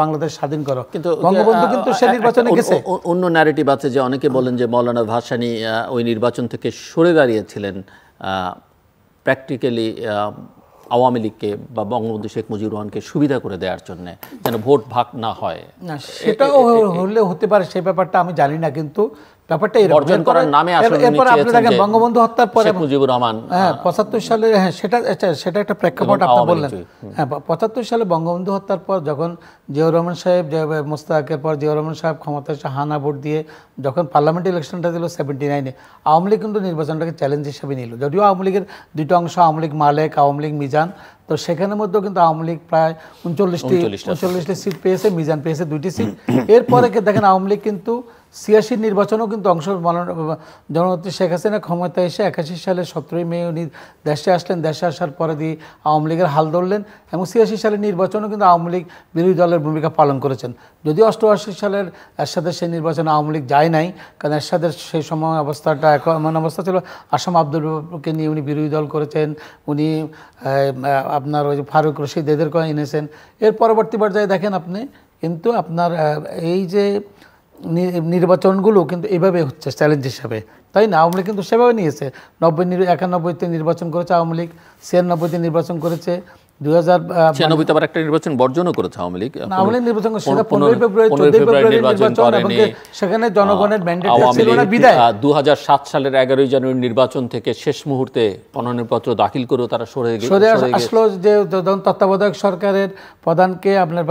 বাংলাদেশ স্বাধীন করো, কিন্তু বঙ্গবন্ধু কিন্তু সেই নির্বাচনে গেছে। অন্য ন্যারেটিভ আছে যে অনেকে বলেন যে মাওলানা ভাসানী ওই নির্বাচন থেকে সরে দাঁড়িয়েছিলেন প্র্যাকটিক্যালি আওয়ামী লীগকে বা বঙ্গবন্ধু শেখ মুজিবুর রহমানকে সুবিধা করে দেওয়ার জন্য, যেন ভোট ভাগ না হয়। না, সেটাও হলে হতে পারে, সেই ব্যাপারটা আমি জানি না, কিন্তু ব্যাপারটা অর্জন করার নামে এরপর আপনি দেখেন বঙ্গবন্ধু হত্যার পরে মুজিবুর রহমান 75 সালে, সেটা একটা প্রেক্ষাপট আপনি বললেন। হ্যাঁ, 75 সালে বঙ্গবন্ধু হত্যার পর যখন জিয়াউর রহমান সাহেব, মোস্তাকের পর জিয়াউর রহমান সাহেব ক্ষমতায় এসে হানা ভোট দিয়ে যখন পার্লামেন্ট ইলেকশনটা দিল 79-এ, আওয়ামী লীগ কিন্তু নির্বাচনটাকে চ্যালেঞ্জ হিসেবে নিল। যদিও আওয়ামী লীগের দুটো অংশ, আওয়ামী লীগ মালেক, আওয়ামী লীগ মিজান, তো সেখানের মধ্যেও কিন্তু আওয়ামী লীগ প্রায় 39টি সিট পেয়েছে, মিজান পেয়েছে 2টি সিট। এরপরে দেখেন আওয়ামী লীগ কিন্তু 86 নির্বাচনেও কিন্তু জননেত্রী শেখ হাসিনা ক্ষমতায় এসে 81 সালের 17 মে উনি দেশে আসলেন। দেশে আসার পরে দিয়ে আওয়ামী লীগের হাল ধরলেন এবং 86 সালের নির্বাচনেও কিন্তু আওয়ামী লীগ বিরোধী দলের ভূমিকা পালন করেছেন। যদিও 88 সালের এরশাদের সেই নির্বাচনে আওয়ামী লীগ যায় নাই, কারণ এরশাদের সেই সময় অবস্থাটা এমন অবস্থা ছিল, আসাম আব্দুল রউফকে নিয়ে উনি বিরোধী দল করেছেন, উনি আপনার ওই যে ফারুক রশিদ এদেরকে এনেছেন। এর পরবর্তী পর্যায়ে দেখেন আপনি কিন্তু আপনার এই যে নির্বাচনগুলো কিন্তু এইভাবে হচ্ছে চ্যালেঞ্জ হিসাবে, তাই না? আওয়ামী লীগ কিন্তু সেভাবে নিয়েছে। 91-তে নির্বাচন করেছে আওয়ামী লীগ, 96-তে নির্বাচন করেছে, 96-তে আবার একটা নির্বাচন বর্জনও করেছে আওয়ামী লীগ। আওয়ামী লীগ নির্বাচন করেছে, সেটা 15 ফেব্রুয়ারি 14 ফেব্রুয়ারি নির্বাচন, এবং সেখানে জনগণের ম্যান্ডেট ছিল না বিদায় 2007 সালের 11 জানুয়ারি নির্বাচন থেকে শেষ মুহূর্তে মনোনয়নপত্র দাখিল করেও তারা সরে আসলো। যে তত্ত্বাবধায়ক সরকারের প্রধানকে আপনার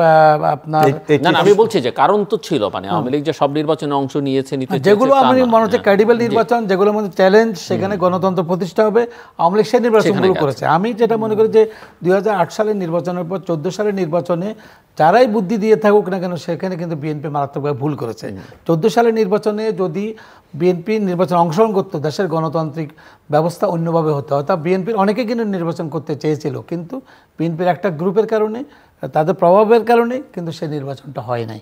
না আমি বলছি যে কারণ তো ছিল, মানে আওয়ামী লীগ যে সব নির্বাচনে অংশ নিয়েছে, যেগুলো আমি মনে হচ্ছে ক্রেডিবল নির্বাচন, যেগুলোর মধ্যে চ্যালেঞ্জ, সেখানে গণতন্ত্র প্রতিষ্ঠা হবে, আওয়ামী লীগ সেই নির্বাচনগুলো করেছে। আমি যেটা মনে করি যে 2008 সালের নির্বাচনের পর 14 সালের নির্বাচনে যারাই বুদ্ধি দিয়ে থাকুক না কেন, সেখানে কিন্তু বিএনপি মারাত্মকভাবে ভুল করেছে। 14 সালের নির্বাচনে যদি বিএনপি নির্বাচনে অংশগ্রহণ করতো, দেশের গণতান্ত্রিক ব্যবস্থা অন্যভাবে হতো। অর্থাৎ বিএনপির অনেকে কিন্তু নির্বাচন করতে চেয়েছিল, কিন্তু বিএনপির একটা গ্রুপের কারণে, তাদের প্রভাবের কারণে কিন্তু সেই নির্বাচনটা হয় নাই,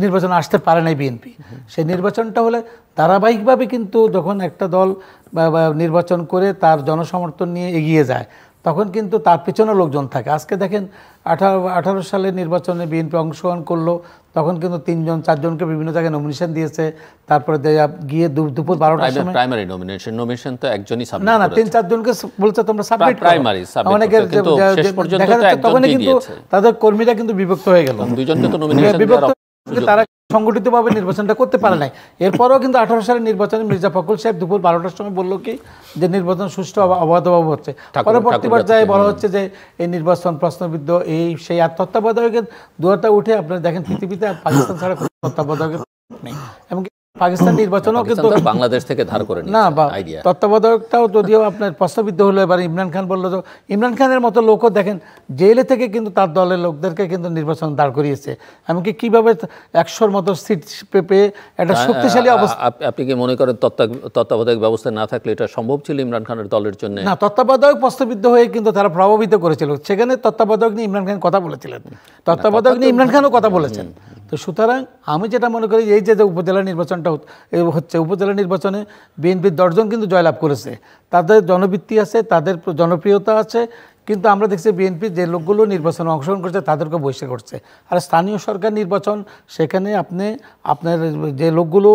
নির্বাচন আসতে পারে নাই বিএনপি। সেই নির্বাচনটা হলে ধারাবাহিকভাবে কিন্তু যখন একটা দল নির্বাচন করে তার জনসমর্থন নিয়ে এগিয়ে যায়, তখন কিন্তু তার পেছনে লোকজন থাকে। আজকে দেখেন 18 সালের নির্বাচনে বিএনপি অংশগ্রহণ করলো, তখন কিন্তু 3-4 জনকে বিভিন্ন জায়গায় নমিনেশন দিয়েছে। তারপরে গিয়ে দুপুর 12টার সময় প্রাইমারি নমিনেশন তো একজনই সাবমিট না 3-4 জনকে বলছে তোমরা সাবমিট করো, প্রাইমারি অনেকের দেখা যাচ্ছে তখন কিন্তু তাদের কর্মীরা কিন্তু বিভক্ত হয়ে গেল, দুইজনকে তো নমিনেশন বিভক্ত, তারা সংগঠিতভাবে নির্বাচনটা করতে পারে নাই। এরপরও কিন্তু 18 সালের নির্বাচনে মির্জা ফখরুল সাহেব দুপুর 12টার সময় বললো কি যে নির্বাচন সুষ্ঠু অবাধভাবে হচ্ছে। পরবর্তী পর্যায়ে বলা হচ্ছে যে এই নির্বাচন প্রশ্নবিদ্ধ, এই সেই আর তত্ত্বাবধায়কের দুয়ারটা উঠে আপনারা দেখেন পৃথিবীতে পাকিস্তান ছাড়া কোনো তত্ত্বাবধায়কের নেই, এমনকি পাকিস্তান নির্বাচনও কিন্তু বাংলাদেশ থেকে ধার করে না, তত্ত্বাবধায়কটাও যদিও আপনার প্রশ্নবিদ্ধ হলো। এবার ইমরান খান বললো, তো ইমরান খানের মতো লোকও দেখেন জেলে থেকে কিন্তু তার দলের লোকদেরকে কিন্তু নির্বাচন দাঁড় করিয়েছে, এমনকি কীভাবে 100-র মতো সিট পেয়ে একটা শক্তিশালী অবস্থা। আপনি কি মনে করেন তত্ত্বাবধায়ক ব্যবস্থা না থাকলে এটা সম্ভব ছিল ইমরান খানের দলের জন্য? না, তত্ত্বাবধায়ক প্রশ্নবিদ্ধ হয়ে কিন্তু তারা প্রভাবিত করেছিল। সেখানে তত্ত্বাবধায়ক নিয়ে ইমরান খান কথা বলেছিলেন, তত্ত্বাবধায়ক নিয়ে ইমরান খানও কথা বলেছেন। তো সুতরাং আমি যেটা মনে করি, এই যে উপজেলা নির্বাচনটা হচ্ছে, উপজেলা নির্বাচনে বিএনপির 10 জন কিন্তু জয়লাভ করেছে, তাদের জনভিত্তি আছে, তাদের জনপ্রিয়তা আছে, কিন্তু আমরা দেখছি বিএনপি যে লোকগুলো নির্বাচনে অংশগ্রহণ করছে তাদেরকে বহিষ্কার করছে। আর স্থানীয় সরকার নির্বাচন, সেখানে আপনার যে লোকগুলো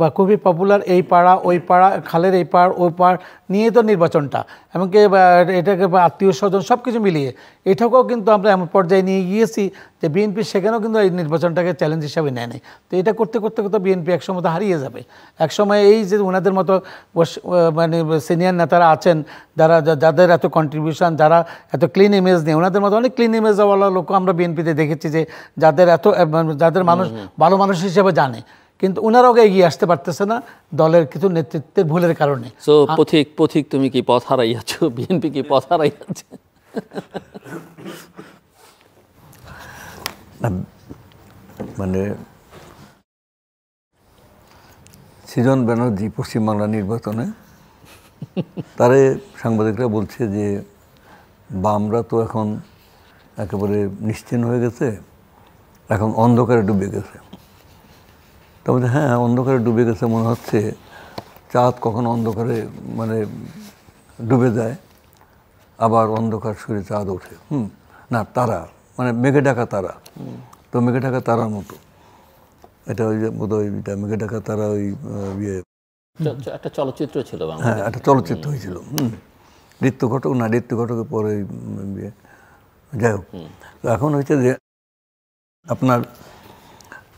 বা খুবই পপুলার, এই পাড়া ওই পাড়া, খালের এই পাড় ওই পাড় নিয়ে তো নির্বাচনটা, এমনকি এটাকে আত্মীয় স্বজন সব কিছু মিলিয়ে এটাকেও কিন্তু আমরা এমন পর্যায়ে নিয়ে গিয়েছি যে বিএনপি সেখানেও কিন্তু এই নির্বাচনটাকে চ্যালেঞ্জ হিসাবে নেয় নেই। তো এটা করতে করতে করতে বিএনপি একসময় তো হারিয়ে যাবে। একসময় এই যে ওনাদের মতো মানে সিনিয়র নেতারা আছেন, যাদের এত কন্ট্রিবিউশন, যারা এত ক্লিন ইমেজ নেই, ওনাদের মতো অনেক ক্লিন ইমেজওয়ালা লোক আমরা বিএনপিতে দেখেছি, যে যাদের মানুষ ভালো মানুষ হিসেবে জানে, কিন্তু ওনারাও এগিয়ে আসতে পারতেছে না দলের কিছু নেতৃত্বের ভুলের কারণে। সো পথিক তুমি কি পথ হারাইয়াছ? বিএনপি কি পথ হারাইয়াছে? মানে সৃজন ব্যানার্জি পশ্চিমবাংলা নির্বাচনে তারে সাংবাদিকরা বলছে যে বামরা তো এখন একেবারে নিশ্চিহ্ন হয়ে গেছে, এখন অন্ধকারে ডুবে গেছে। তারপরে হ্যাঁ, অন্ধকারে ডুবে গেছে মনে হচ্ছে, চাঁদ কখন অন্ধকারে মানে ডুবে যায়, আবার অন্ধকার সরে চাঁদ ওঠে। না, তারা মানে মেঘে ঢাকা তারা, তো মেঘে ঢাকা তারার মতো এটা ওই যে বোধহয় মেঘে ঢাকা তারা ওই একটা চলচ্চিত্র ছিল, হ্যাঁ একটা চলচ্চিত্র হয়েছিল ঋতু ঘটক, না ঋতু ঘটকের পরে যাই হোক। তো এখন হচ্ছে যে আপনার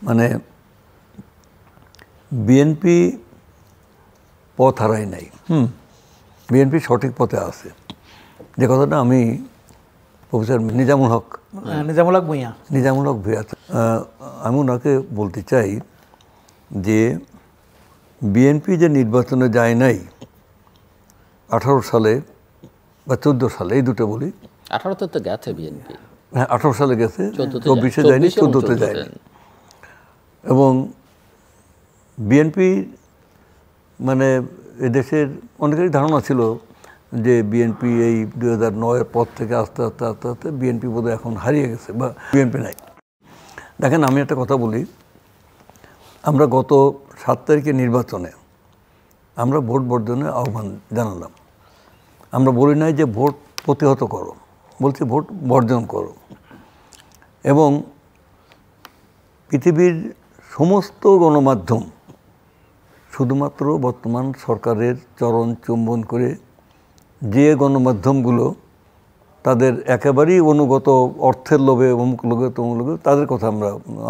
মানে বিএনপি পথ হারায় নাই, বিএনপি সঠিক পথে আছে। যে কথাটা আমি প্রফেসর নিজামুল হক ভূঁইয়া আমি ওনাকে বলতে চাই যে বিএনপি যে নির্বাচনে যায় নাই 18 সালে বা 14 সালে, এই দুটো বলি। 18তে তো গেছে বিএনপি, হ্যাঁ 18 সালে গেছে, 24-এ যায়নি, 14-তে যায়নি। এবং বিএনপি মানে এদেশের অনেকেরই ধারণা ছিল যে বিএনপি এই 2009-এর পর থেকে আস্তে আস্তে আস্তে আস্তে বিএনপি বোধহয় এখন হারিয়ে গেছে বা বিএনপি নাই। দেখেন, আমি একটা কথা বলি, আমরা গত 7 তারিখে নির্বাচনে আমরা ভোট বর্জনের আহ্বান জানালাম। আমরা বলি নাই যে ভোট প্রতিহত করো, বলছি ভোট বর্জন করো। এবং পৃথিবীর সমস্ত গণমাধ্যম শুধুমাত্র বর্তমান সরকারের চরণ চুম্বন করে যে গণমাধ্যমগুলো তাদের একেবারেই অনুগত অর্থের লোভে অমুক লোভে তমুক লোভে, তাদের কথা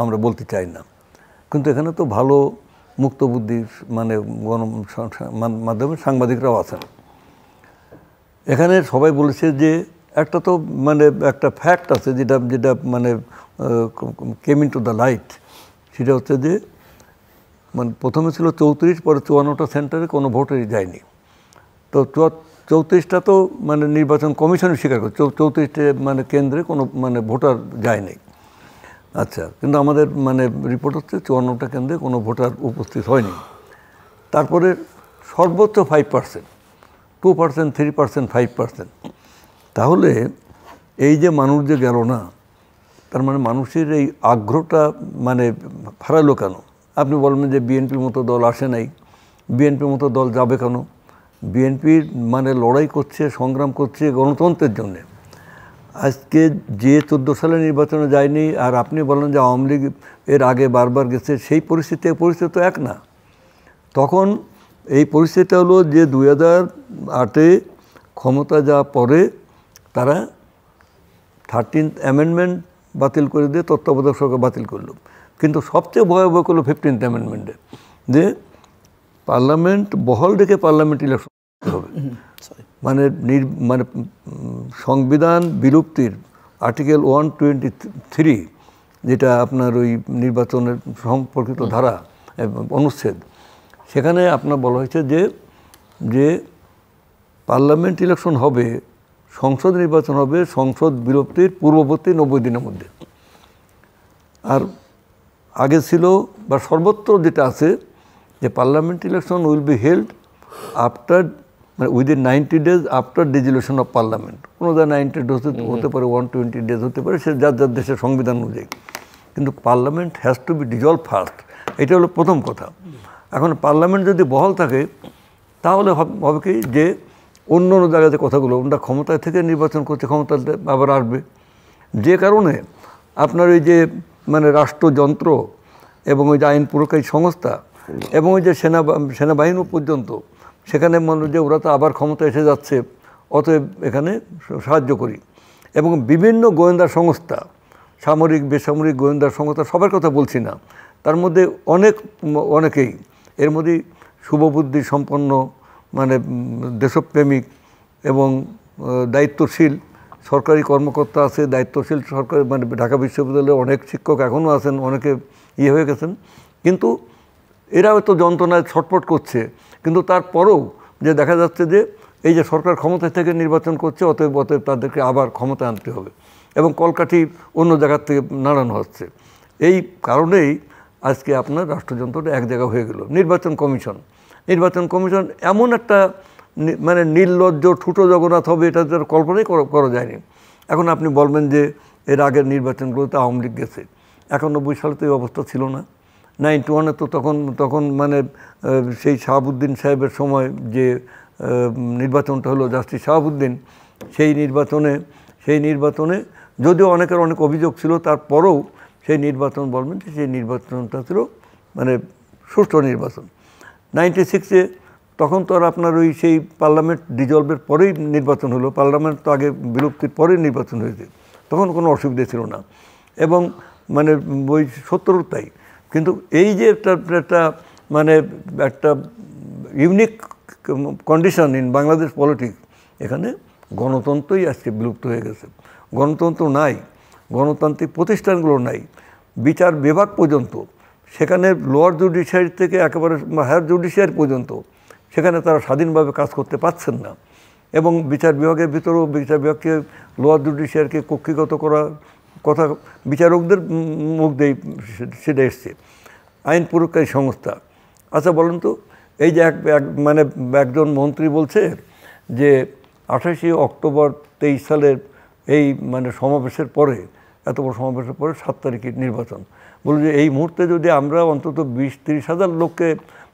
আমরা বলতে চাই না। কিন্তু এখানে তো ভালো মুক্তবুদ্ধি মানে মাধ্যমে সাংবাদিকরাও আছেন। এখানে সবাই বলেছে যে একটা তো মানে একটা ফ্যাক্ট আছে যেটা যেটা মানে came in to the light, সেটা হচ্ছে যে মানে প্রথমে ছিল 34, পরে 54টা সেন্টারে কোনো ভোটারই যায়নি। তো 34টা তো মানে নির্বাচন কমিশনই স্বীকার করে 34টে মানে কেন্দ্রে কোনো মানে ভোটার যায়নি। আচ্ছা, কিন্তু আমাদের মানে রিপোর্ট হচ্ছে 54টা কেন্দ্রে কোনো ভোটার উপস্থিত হয়নি। তারপরে সর্বোচ্চ 5%, 2%, 3%, 5%। তাহলে এই যে মানুষ যে গেল না, তার মানে মানুষের এই আগ্রহটা মানে হারালো কেন? আপনি বলবেন যে বিএনপির মতো দল আসে নাই, বিএনপির মতো দল যাবে কেন? বিএনপির মানে লড়াই করছে, সংগ্রাম করছে গণতন্ত্রের জন্যে। আজকে যে 14 সালে নির্বাচনে যায়নি, আর আপনি বলেন যে আওয়ামী লীগ এর আগে বারবার গেছে, সেই পরিস্থিতি তো এক না। তখন এই পরিস্থিতিটা হলো যে 2008-এ ক্ষমতা যাওয়ার পরে তারা 13th অ্যামেন্ডমেন্ট বাতিল করে দিয়ে তত্ত্বাবধায়ক সরকার বাতিল করলো। কিন্তু সবচেয়ে ভয়াবহ করলো 15th অ্যামেন্ডমেন্টে, যে পার্লামেন্ট বহাল রেখে পার্লামেন্ট ইলেকশন হবে। মানে মানে সংবিধান বিলুপ্তির আর্টিকেল 123, যেটা আপনার ওই নির্বাচনের সম্পর্কিত ধারা অনুচ্ছেদ, সেখানে আপনার বলা হয়েছে যে পার্লামেন্ট ইলেকশন হবে, সংসদ নির্বাচন হবে সংসদ বিলুপ্তির পূর্ববর্তী 90 দিনের মধ্যে। আর আগে ছিল বা সর্বত্র যেটা আছে যে parliament election will be held after মানে within 90 days after dissolution of parliament. কোনো 90 days হতে পারে, 120 days হতে পারে, সে যার যার দেশের সংবিধান অনুযায়ী। কিন্তু parliament has to be dissolve first, এটা হলো প্রথম কথা। এখন পার্লামেন্ট যদি বহাল থাকে তাহলে হবে কি যে অন্য অন্য জায়গায় যে কথাগুলো ওরা ক্ষমতায় থেকে নির্বাচন করছে, ক্ষমতাতে আবার আসবে। যে কারণে আপনার ওই যে মানে রাষ্ট্রযন্ত্র এবং ওই যে আইন প্রয়োগকারী সংস্থা এবং ওই যে সেনাবাহিনী পর্যন্ত সেখানে মনে যে ওরা তো আবার ক্ষমতা এসে যাচ্ছে, অতএব এখানে সাহায্য করি। এবং বিভিন্ন গোয়েন্দা সংস্থা, সামরিক বেসামরিক গোয়েন্দা সংস্থা, সবার কথা বলছি না, তার মধ্যে অনেকেই এর মধ্যে শুভবুদ্ধি সম্পন্ন মানে দেশপ্রেমিক এবং দায়িত্বশীল সরকারি কর্মকর্তা আছে, দায়িত্বশীল সরকারি মানে ঢাকা বিশ্ববিদ্যালয়ে অনেক শিক্ষক এখনও আছেন, অনেকে হয়ে গেছেন। কিন্তু এরাও তো যন্ত্রণায় ছটফট করছে। কিন্তু তারপরেও যে দেখা যাচ্ছে যে এই যে সরকার ক্ষমতা থেকে নির্বাচন করছে, অতএব তাদেরকে আবার ক্ষমতা আনতে হবে এবং কলকাঠি অন্য জায়গার থেকে নাড়ানো হচ্ছে। এই কারণেই আজকে আপনার রাষ্ট্রযন্ত্রটা এক জায়গা হয়ে গেল। নির্বাচন কমিশন এমন একটা মানে নির্লজ্জ ঠুটো জগন্নাথ হবে, এটা তার কল্পনাই করা যায়নি। এখন আপনি বলবেন যে এর আগের নির্বাচনগুলোতে আওয়ামী লীগ গেছে, 91 সালে তো এই অবস্থা ছিল না। 91-এ তো তখন মানে সেই শাহাবুদ্দিন সাহেবের সময় যে নির্বাচনটা হলো জাস্টিস শাহাবুদ্দিন, সেই নির্বাচনে যদিও অনেকের অনেক অভিযোগ ছিল, তারপরেও সেই নির্বাচন বলবেন যে সেই নির্বাচনটা ছিল মানে সুষ্ঠু নির্বাচন। 96-এ তখন তো আর আপনার ওই সেই পার্লামেন্ট ডিজলভের পরেই নির্বাচন হলো, পার্লামেন্ট তো আগে বিলুপ্তির পরেই নির্বাচন হয়েছে, তখন কোনো অসুবিধা ছিল না। এবং মানে ওই 70-ও তাই। কিন্তু এই যে একটা মানে একটা unique condition in Bangladesh politics, এখানে গণতন্ত্রই আজকে বিলুপ্ত হয়ে গেছে। গণতন্ত্র নাই, গণতান্ত্রিক প্রতিষ্ঠানগুলো নাই, বিচার বিভাগ পর্যন্ত, সেখানে লোয়ার জুডিশিয়ারি থেকে একেবারে হায়ার জুডিশিয়ারি পর্যন্ত সেখানে তারা স্বাধীনভাবে কাজ করতে পারছেন না। এবং বিচার বিভাগের ভিতরেও বিচার বিভাগকে লোয়ার জুডিশিয়ারিকে কক্ষিগত করার কথা বিচারকদের মুখ দিয়ে সেটা এসছে। আইন প্রয়োগকারী সংস্থা, আচ্ছা বলুন তো, এই যে মানে একজন মন্ত্রী বলছে যে 28 অক্টোবর 23 সালের এই মানে সমাবেশের পরে, এত বড় সমাবেশের পরে 7 তারিখে নির্বাচন, বলল যে এই মুহূর্তে যদি আমরা অন্তত 20-30 হাজার লোককে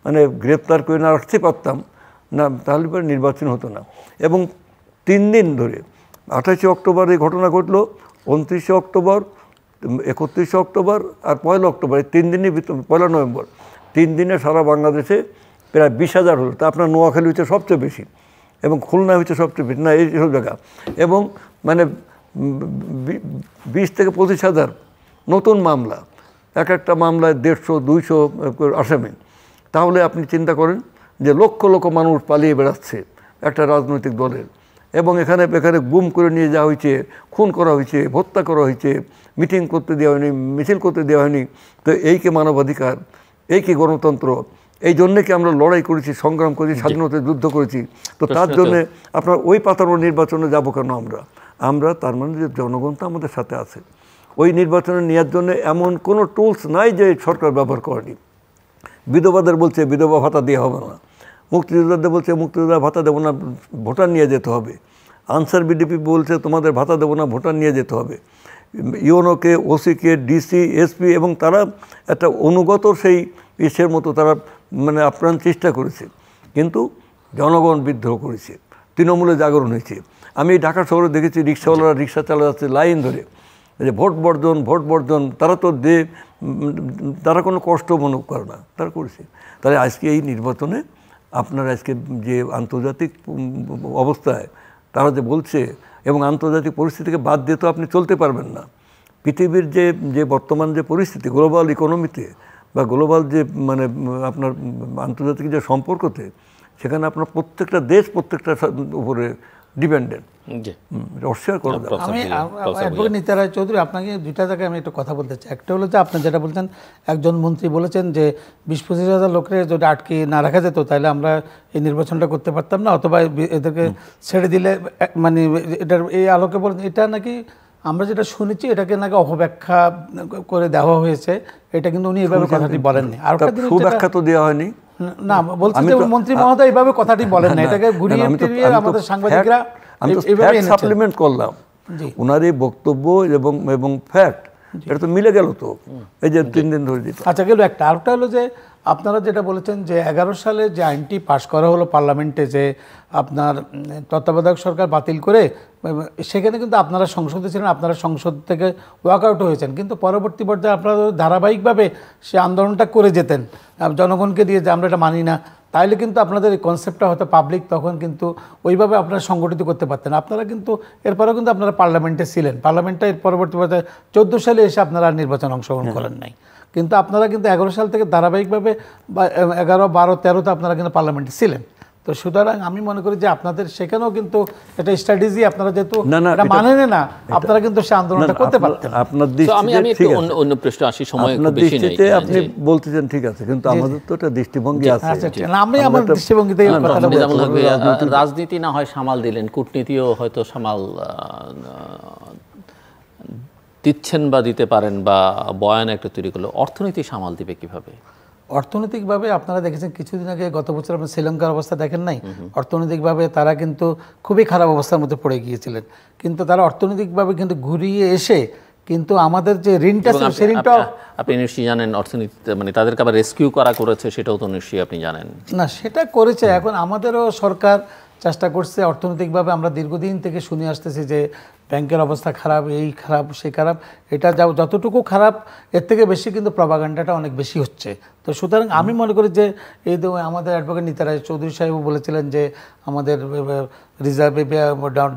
মানে গ্রেপ্তার করে না রাখতে পারতাম না, তাহলে পরে নির্বাচন হতো না। এবং 3 দিন ধরে 28 অক্টোবর এই ঘটনা ঘটলো, 29 অক্টোবর, 31 অক্টোবর আর 1 অক্টোবর, এই 3 দিনই 1 নভেম্বর, 3 দিনে সারা বাংলাদেশে প্রায় 20,000 হলো। তা আপনার নোয়াখালী হচ্ছে সবচেয়ে বেশি এবং খুলনা হচ্ছে সবচেয়ে বেশি, না এই সব জায়গা, এবং মানে 20 থেকে 25,000 নতুন মামলা, একটা মামলায় 150-200 আসামি। তাহলে আপনি চিন্তা করেন যে লক্ষ লক্ষ মানুষ পালিয়ে বেড়াচ্ছে একটা রাজনৈতিক দলের, এবং এখানে গুম করে নিয়ে যাওয়া হয়েছে, খুন করা হয়েছে, হত্যা করা হয়েছে, মিটিং করতে দেওয়া হয়নি, মিছিল করতে দেওয়া হয়নি। তো এই কি মানবাধিকার, এই কি গণতন্ত্র? এই জন্যে কি আমরা লড়াই করেছি, সংগ্রাম করেছি, স্বাধীনতার যুদ্ধ করেছি? তো তার জন্যে আপনার ওই পাতানো নির্বাচনে যাব কেন আমরা? তার মানে যে জনগণ তো আমাদের সাথে আছে। ওই নির্বাচনে নেওয়ার জন্য এমন কোনো টুলস নাই যে সরকার ব্যবহার করেনি। বিধবাদের বলছে বিধবা ভাতা দেওয়া হবে না, মুক্তিযোদ্ধাদের বলছে মুক্তিযোদ্ধা ভাতা দেবো না, ভোটার নিয়ে যেতে হবে। আনসার বিডিপি বলছে তোমাদের ভাতা দেবো না, ভোটার নিয়ে যেতে হবে। ইউনোকে, ওসিকে, ডিসি, এসপি, এবং তারা একটা অনুগত সেই ইসের মতো তারা মানে আপ্রাণ চেষ্টা করেছে, কিন্তু জনগণ বিদ্রোহ করেছে, তৃণমূলে জাগরণ হয়েছে। আমি ঢাকা শহরে দেখেছি রিক্সাওয়ালারা রিক্সা চালা যাচ্ছে লাইন ধরে, যে ভোট বর্জন, তারা তো তারা কোনো কষ্ট মনে করে না, তারা করেছে। তাহলে আজকে এই নির্বাচনে আপনার আজকে যে আন্তর্জাতিক অবস্থায় তারা যে বলছে, এবং আন্তর্জাতিক পরিস্থিতিকে বাদ দিয়ে তো আপনি চলতে পারবেন না। পৃথিবীর যে বর্তমান যে পরিস্থিতি গ্লোবাল ইকোনমিতে বা গ্লোবাল যে মানে আপনার আন্তর্জাতিক যে সম্পর্কতে, সেখানে আপনার প্রত্যেকটা দেশ প্রত্যেকটা উপরে ডিপেন্ডেন্ট, অস্বীকার করা যাবে। আমি অ্যাডভোকেট নিতা রায় চৌধুরী, আপনাকে দুইটা জায়গায় আমি একটু কথা বলতে চাই। একটা হলো যে আপনি যেটা বলছেন, একজন মন্ত্রী বলেছেন যে 20-25 হাজার লোকের যদি আটকে না রাখা যেত তাহলে আমরা এই নির্বাচনটা করতে পারতাম না, অথবা এদেরকে ছেড়ে দিলে, মানে এটার এই আলোকে বলেন এটা নাকি আমরা যেটা শুনেছি এটাকে নাকি অপব্যাখ্যা করে দেওয়া হয়েছে, এটা কিন্তু উনি এভাবে কথাটি বলেননি। আর সুব্যাখ্যা তো দেওয়া হয়নি, না বলছি যে মন্ত্রী মহোদয় এইভাবে কথাটি বলেন না, এটাকে ঘুরিয়ে ফিরিয়ে আমাদের সাংবাদিকরা আমি তো সাপ্লিমেন্ট করলাম ওনার এই বক্তব্য এবং ফ্যাক্ট, এটা তো মিলে গেল। তো এই যে 3 দিন ধরে দিত। আচ্ছা গেল একটা, আরেকটা হলো যে আপনারা যেটা বলেছেন যে 11 সালে যে আইনটি পাশ করা হলো পার্লামেন্টে, যে আপনার তত্ত্বাবধায়ক সরকার বাতিল করে, সেখানে কিন্তু আপনারা সংসদে ছিলেন, আপনারা সংসদ থেকে ওয়াক আউট হয়েছেন, কিন্তু পরবর্তী পর্যায়ে আপনারা ধারাবাহিকভাবে সে আন্দোলনটা করে যেতেন জনগণকে দিয়ে, যে আমরা এটা মানি না, তাইলে কিন্তু আপনাদের এই কনসেপ্টটা হয়তো পাবলিক তখন কিন্তু ওইভাবে আপনারা সংগঠিত করতে পারতেন। আপনারা কিন্তু এরপরেও কিন্তু আপনারা পার্লামেন্টে ছিলেন, পার্লামেন্টে এর পরবর্তী পর্যায়ে 14 সালে এসে আপনারা নির্বাচন অংশগ্রহণ করেন নাই, কিন্তু আপনারা কিন্তু 11 সাল থেকে ধারাবাহিকভাবে 11, 12, 13তে আপনারা কিন্তু পার্লামেন্টে ছিলেন। তো সুতরাং আমি মনে করি যে আপনাদের সেখানেও কিন্তু একটা স্ট্র্যাটেজি, আপনারা যেহেতু এটা মানেন না, আপনারা কিন্তু সে আন্দোলনটা করতে পারতেন। আপনার দৃষ্টিতে অন্য প্রশ্ন আসি, সময় খুব বেশি নেই, আপনি বলতেছেন ঠিক আছে, কিন্তু আমাদের তো একটা দৃষ্টিভঙ্গি আছে। আমি আমার দৃষ্টিভঙ্গিতে কথাটা বলছি। রাজনীতি না হয় সামাল দিলেন, কূটনীতিও হয়তো সামাল দিচ্ছেন বা দিতে পারেন, বা বয়ান একটা তৈরি করলো, অর্থনীতি সামাল দিবে কিভাবে? অর্থনৈতিকভাবে আপনারা দেখেছেন কিছুদিন আগে, গত বছর আপনার শ্রীলঙ্কার অবস্থা দেখেন নাই? অর্থনৈতিকভাবে তারা কিন্তু খুবই খারাপ অবস্থার মধ্যে পড়ে গিয়েছিলেন, কিন্তু তারা অর্থনৈতিকভাবে কিন্তু ঘুরিয়ে এসে কিন্তু আমাদের যে ঋণটা, সেই ঋণটা আপনি নিশ্চয়ই জানেন, অর্থনীতি মানে তাদেরকে আবার রেস্কিউ করেছে, সেটাও তো নিশ্চয়ই আপনি জানেন। না, সেটা করেছে। এখন আমাদেরও সরকার চেষ্টা করছে অর্থনৈতিকভাবে। আমরা দীর্ঘদিন থেকে শুনে আসতেছি যে ব্যাংকের অবস্থা খারাপ, এই খারাপ, সেই খারাপ। এটা যতটুকু খারাপ, এর থেকে বেশি কিন্তু প্রপাগান্ডাটা অনেক বেশি হচ্ছে। তো সুতরাং আমি মনে করি যে এই আমাদের অ্যাডভোকেট নিতা রায় চৌধুরী সাহেবও বলেছিলেন যে আমাদের রিজার্ভে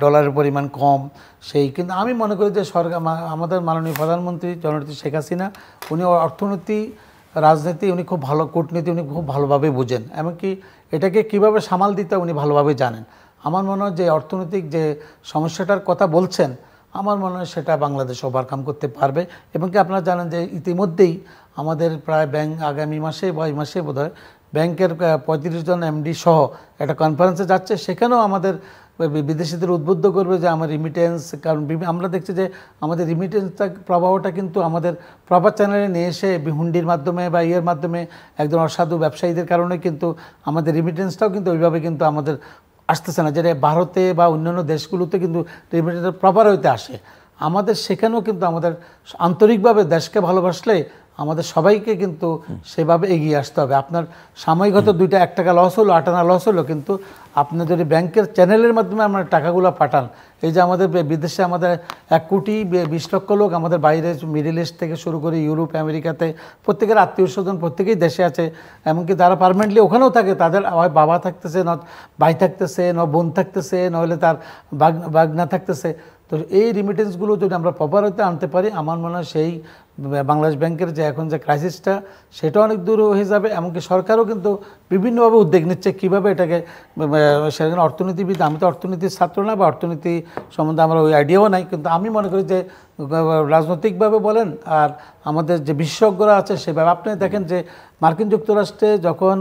ডলারের পরিমাণ কম, সেই, কিন্তু আমি মনে করি যে সরকার, আমাদের মাননীয় প্রধানমন্ত্রী জননেত্রী শেখ হাসিনা, উনি অর্থনীতি, রাজনীতি উনি খুব ভালো, কূটনীতি উনি খুব ভালোভাবে বুঝেন, এমনকি এটাকে কিভাবে সামাল দিতে উনি ভালোভাবে জানেন। আমার মনে হয় যে অর্থনৈতিক যে সমস্যাটার কথা বলছেন, আমার মনে হয় সেটা বাংলাদেশ ওভারকাম করতে পারবে। এবং কি আপনারা জানেন যে ইতিমধ্যেই আমাদের প্রায় ব্যাংক আগামী মাসে বা এই মাসে বোধহয় ব্যাংকের 35 জন এমডি সহ একটা কনফারেন্সে যাচ্ছে, সেখানেও আমাদের বিদেশিদের উদ্বুদ্ধ করবে যে আমার রিমিটেন্স, কারণ আমরা দেখছি যে আমাদের রিমিটেন্সটা প্রবাহটা কিন্তু আমাদের প্রপার চ্যানেলে নিয়ে এসে হুন্ডির মাধ্যমে বা ইয়ের মাধ্যমে একজন অসাধু ব্যবসায়ীদের কারণে কিন্তু আমাদের রিমিটেন্সটাও কিন্তু ওইভাবে কিন্তু আমাদের আসতেছে না, যেটা ভারতে বা অন্যান্য দেশগুলোতে কিন্তু রিমিটেন্স প্রপার হইতে আসে। আমাদের সেখানেও কিন্তু আমাদের আন্তরিকভাবে দেশকে ভালোবাসলে আমাদের সবাইকে কিন্তু সেভাবে এগিয়ে আসতে হবে। আপনার সাময়িক হয়তো 1 টাকা লস হলো, 8 আনা লস হলো, কিন্তু আপনি যদি ব্যাংকের চ্যানেলের মাধ্যমে আপনার টাকাগুলো পাঠান, এই যে আমাদের বিদেশে আমাদের 1,20,00,000 লোক আমাদের বাইরে মিডল ইস্ট থেকে শুরু করে ইউরোপ আমেরিকাতে প্রত্যেকের আত্মীয় স্বজন প্রত্যেকেই দেশে আছে, এমনকি যারা পার্মানেন্টলি ওখানেও থাকে, তাদের বাবা থাকতেছে, ন ভাই থাকতেছে, ন বোন থাকতেছে, নইলে তার বাগনা থাকতেছে। তো এই রিমিটেন্সগুলো যদি আমরা প্রপার হতে আনতে পারি, আমার মনে হয় সেই বাংলাদেশ ব্যাংকের যে এখন যে ক্রাইসিসটা সেটা অনেক দূর হয়ে যাবে। এমনকি সরকারও কিন্তু বিভিন্নভাবে উদ্যোগ নিচ্ছে কীভাবে এটাকে, সেখানে অর্থনীতিবিদ, আমি তো অর্থনীতির ছাত্র না বা অর্থনীতি সম্বন্ধে আমার ওই আইডিয়াও নাই, কিন্তু আমি মনে করি যে রাজনৈতিকভাবে বলেন আর আমাদের যে বিশেষজ্ঞরা আছে সেভাবে, আপনি দেখেন যে মার্কিন যুক্তরাষ্ট্রে যখন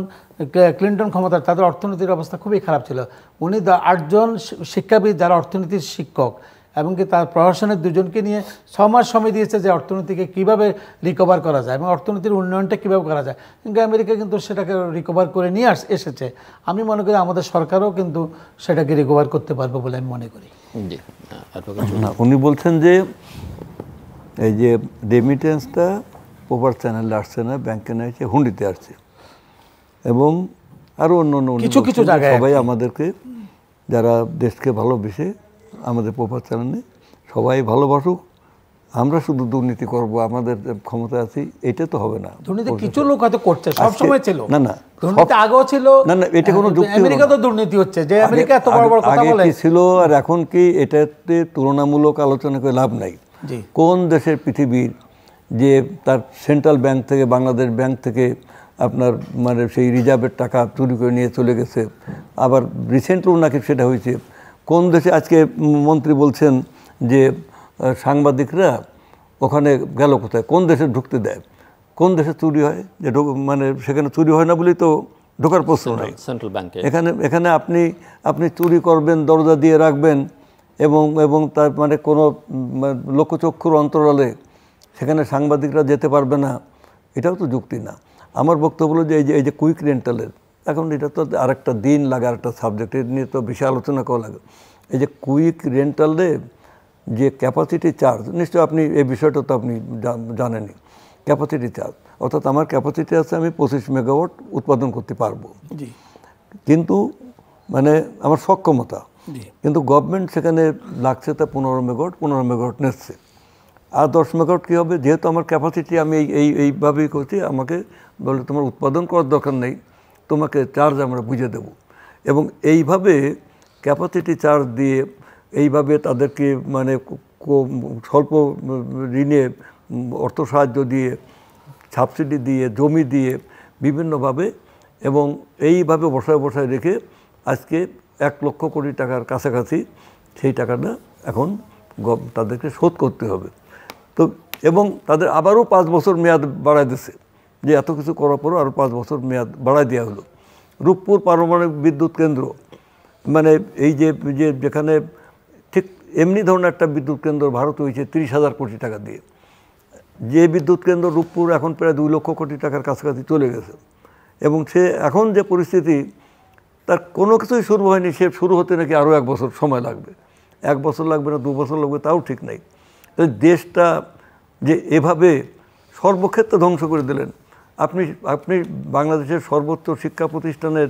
ক্লিন্টন ক্ষমতা, তাদের অর্থনীতির অবস্থা খুবই খারাপ ছিল। উনি 8 জন শিক্ষাবিদ যারা অর্থনীতির শিক্ষক এমনকি তার প্রশাসনের 2 জনকে নিয়ে 6 মাস সময় দিয়েছে যে অর্থনীতিকে কীভাবে রিকভার করা যায় এবং অর্থনীতির উন্নয়নটা কীভাবে করা যায়, কিন্তু আমেরিকা কিন্তু সেটাকে রিকভার করে নিয়ে এসেছে। আমি মনে করি আমাদের সরকারও কিন্তু সেটাকে রিকভার করতে পারবে বলে আমি মনে করি। উনি বলছেন যে এই যে রেমিটেন্সটা প্রপার চ্যানেলে আসছে না, ব্যাংকে না, হুন্ডিতে আসছে, এবং আরও অন্য কিছু জায়গায় সবাই আমাদেরকে, যারা দেশকে ভালোবেসে আমাদের প্রপার চ্যানেলে সবাই ভালোবাসুক, আমরা শুধু দুর্নীতি করব, আমাদের ক্ষমতা আছে, এটা তো হবে না। দুর্নীতি কিছু লোক হয়তো করছে, সব সময় ছিল না, না দুর্নীতি আগেও ছিল, না না এটা কোনো যুক্তি। আমেরিকা তো দুর্নীতি হচ্ছে, যে আমেরিকা এত বড় বড় কথা বলে, আগে কি ছিল আর এখন কি, এটাতে তুলনামূলক আলোচনা করে লাভ নাই। কোন দেশের পৃথিবীর যে তার সেন্ট্রাল ব্যাংক থেকে, বাংলাদেশ ব্যাংক থেকে আপনার মানে সেই রিজার্ভের টাকা চুরি করে নিয়ে চলে গেছে, আবার রিসেন্টলিও নাকি সেটা হয়েছে। কোন দেশে আজকে মন্ত্রী বলছেন যে সাংবাদিকরা ওখানে গেল কোথায়, কোন দেশে ঢুকতে দেয়, কোন দেশে চুরি হয়, যে মানে সেখানে চুরি হয় না বলেই তো ঢোকার প্রশ্ন নাই সেন্ট্রাল ব্যাংকে। এখানে আপনি চুরি করবেন, দরজা দিয়ে রাখবেন, এবং তার মানে কোনো লোকচক্ষুর অন্তরালে সেখানে সাংবাদিকরা যেতে পারবে না, এটাও তো যুক্তি না। আমার বক্তব্য হলো যে এই যে কুইক রেন্টালের, এখন এটা তো আরেকটা দিন লাগে, আরেকটা সাবজেক্ট, এর নিয়ে তো বেশি আলোচনা করা লাগে। এই যে কুইক রেন্টালে যে ক্যাপাসিটি চার্জ, নিশ্চয়ই আপনি এই বিষয়টা তো আপনি জানেনই, ক্যাপাসিটি চার্জ, অর্থাৎ আমার ক্যাপাসিটি আছে, আমি 25 মেগাওয়াট উৎপাদন করতে পারবো, কিন্তু মানে আমার সক্ষমতা, কিন্তু গভর্নমেন্ট সেখানে লাগছে তা 15 মেগাওয়াট নিচ্ছে। আর 10 মেগাওয়াট কী হবে, যেহেতু আমার ক্যাপাসিটি আমি এইভাবেই করছি, আমাকে বলে তোমার উৎপাদন করার দরকার নেই, তোমাকে চার্জ আমরা বুঝে দেব। এবং এইভাবে ক্যাপাসিটি চার্জ দিয়ে, এইভাবে তাদেরকে মানে স্বল্প ঋণে অর্থ সাহায্য দিয়ে, সাবসিডি দিয়ে, জমি দিয়ে বিভিন্নভাবে, এবং এইভাবে বসায় রেখে আজকে 1 লক্ষ কোটি টাকার কাছাকাছি সেই টাকাটা এখন তাদেরকে শোধ করতে হবে। তো এবং তাদের আবারও 5 বছর মেয়াদ বাড়ায় দিচ্ছে, যে এত কিছু করার পরও আরও 5 বছর মেয়াদ বাড়ায় দেওয়া হলো। রূপপুর পারমাণবিক বিদ্যুৎ কেন্দ্র, মানে এই যেখানে ঠিক এমনি ধরনের একটা বিদ্যুৎ কেন্দ্র ভারত হয়েছে 30,000 কোটি টাকা দিয়ে, যে বিদ্যুৎ কেন্দ্র রূপপুর এখন প্রায় 2 লক্ষ কোটি টাকার কাছাকাছি চলে গেছে, এবং সে এখন যে পরিস্থিতি, তার কোনো কিছুই শুরু হয়নি, সে শুরু হতে নাকি আরও 1 বছর সময় লাগবে, 1 বছর লাগবে না 2 বছর লাগবে, তাও ঠিক নাই। দেশটা যে এভাবে সর্বক্ষেত্রে ধ্বংস করে দিলেন, আপনি বাংলাদেশের সর্বোচ্চ শিক্ষা প্রতিষ্ঠানের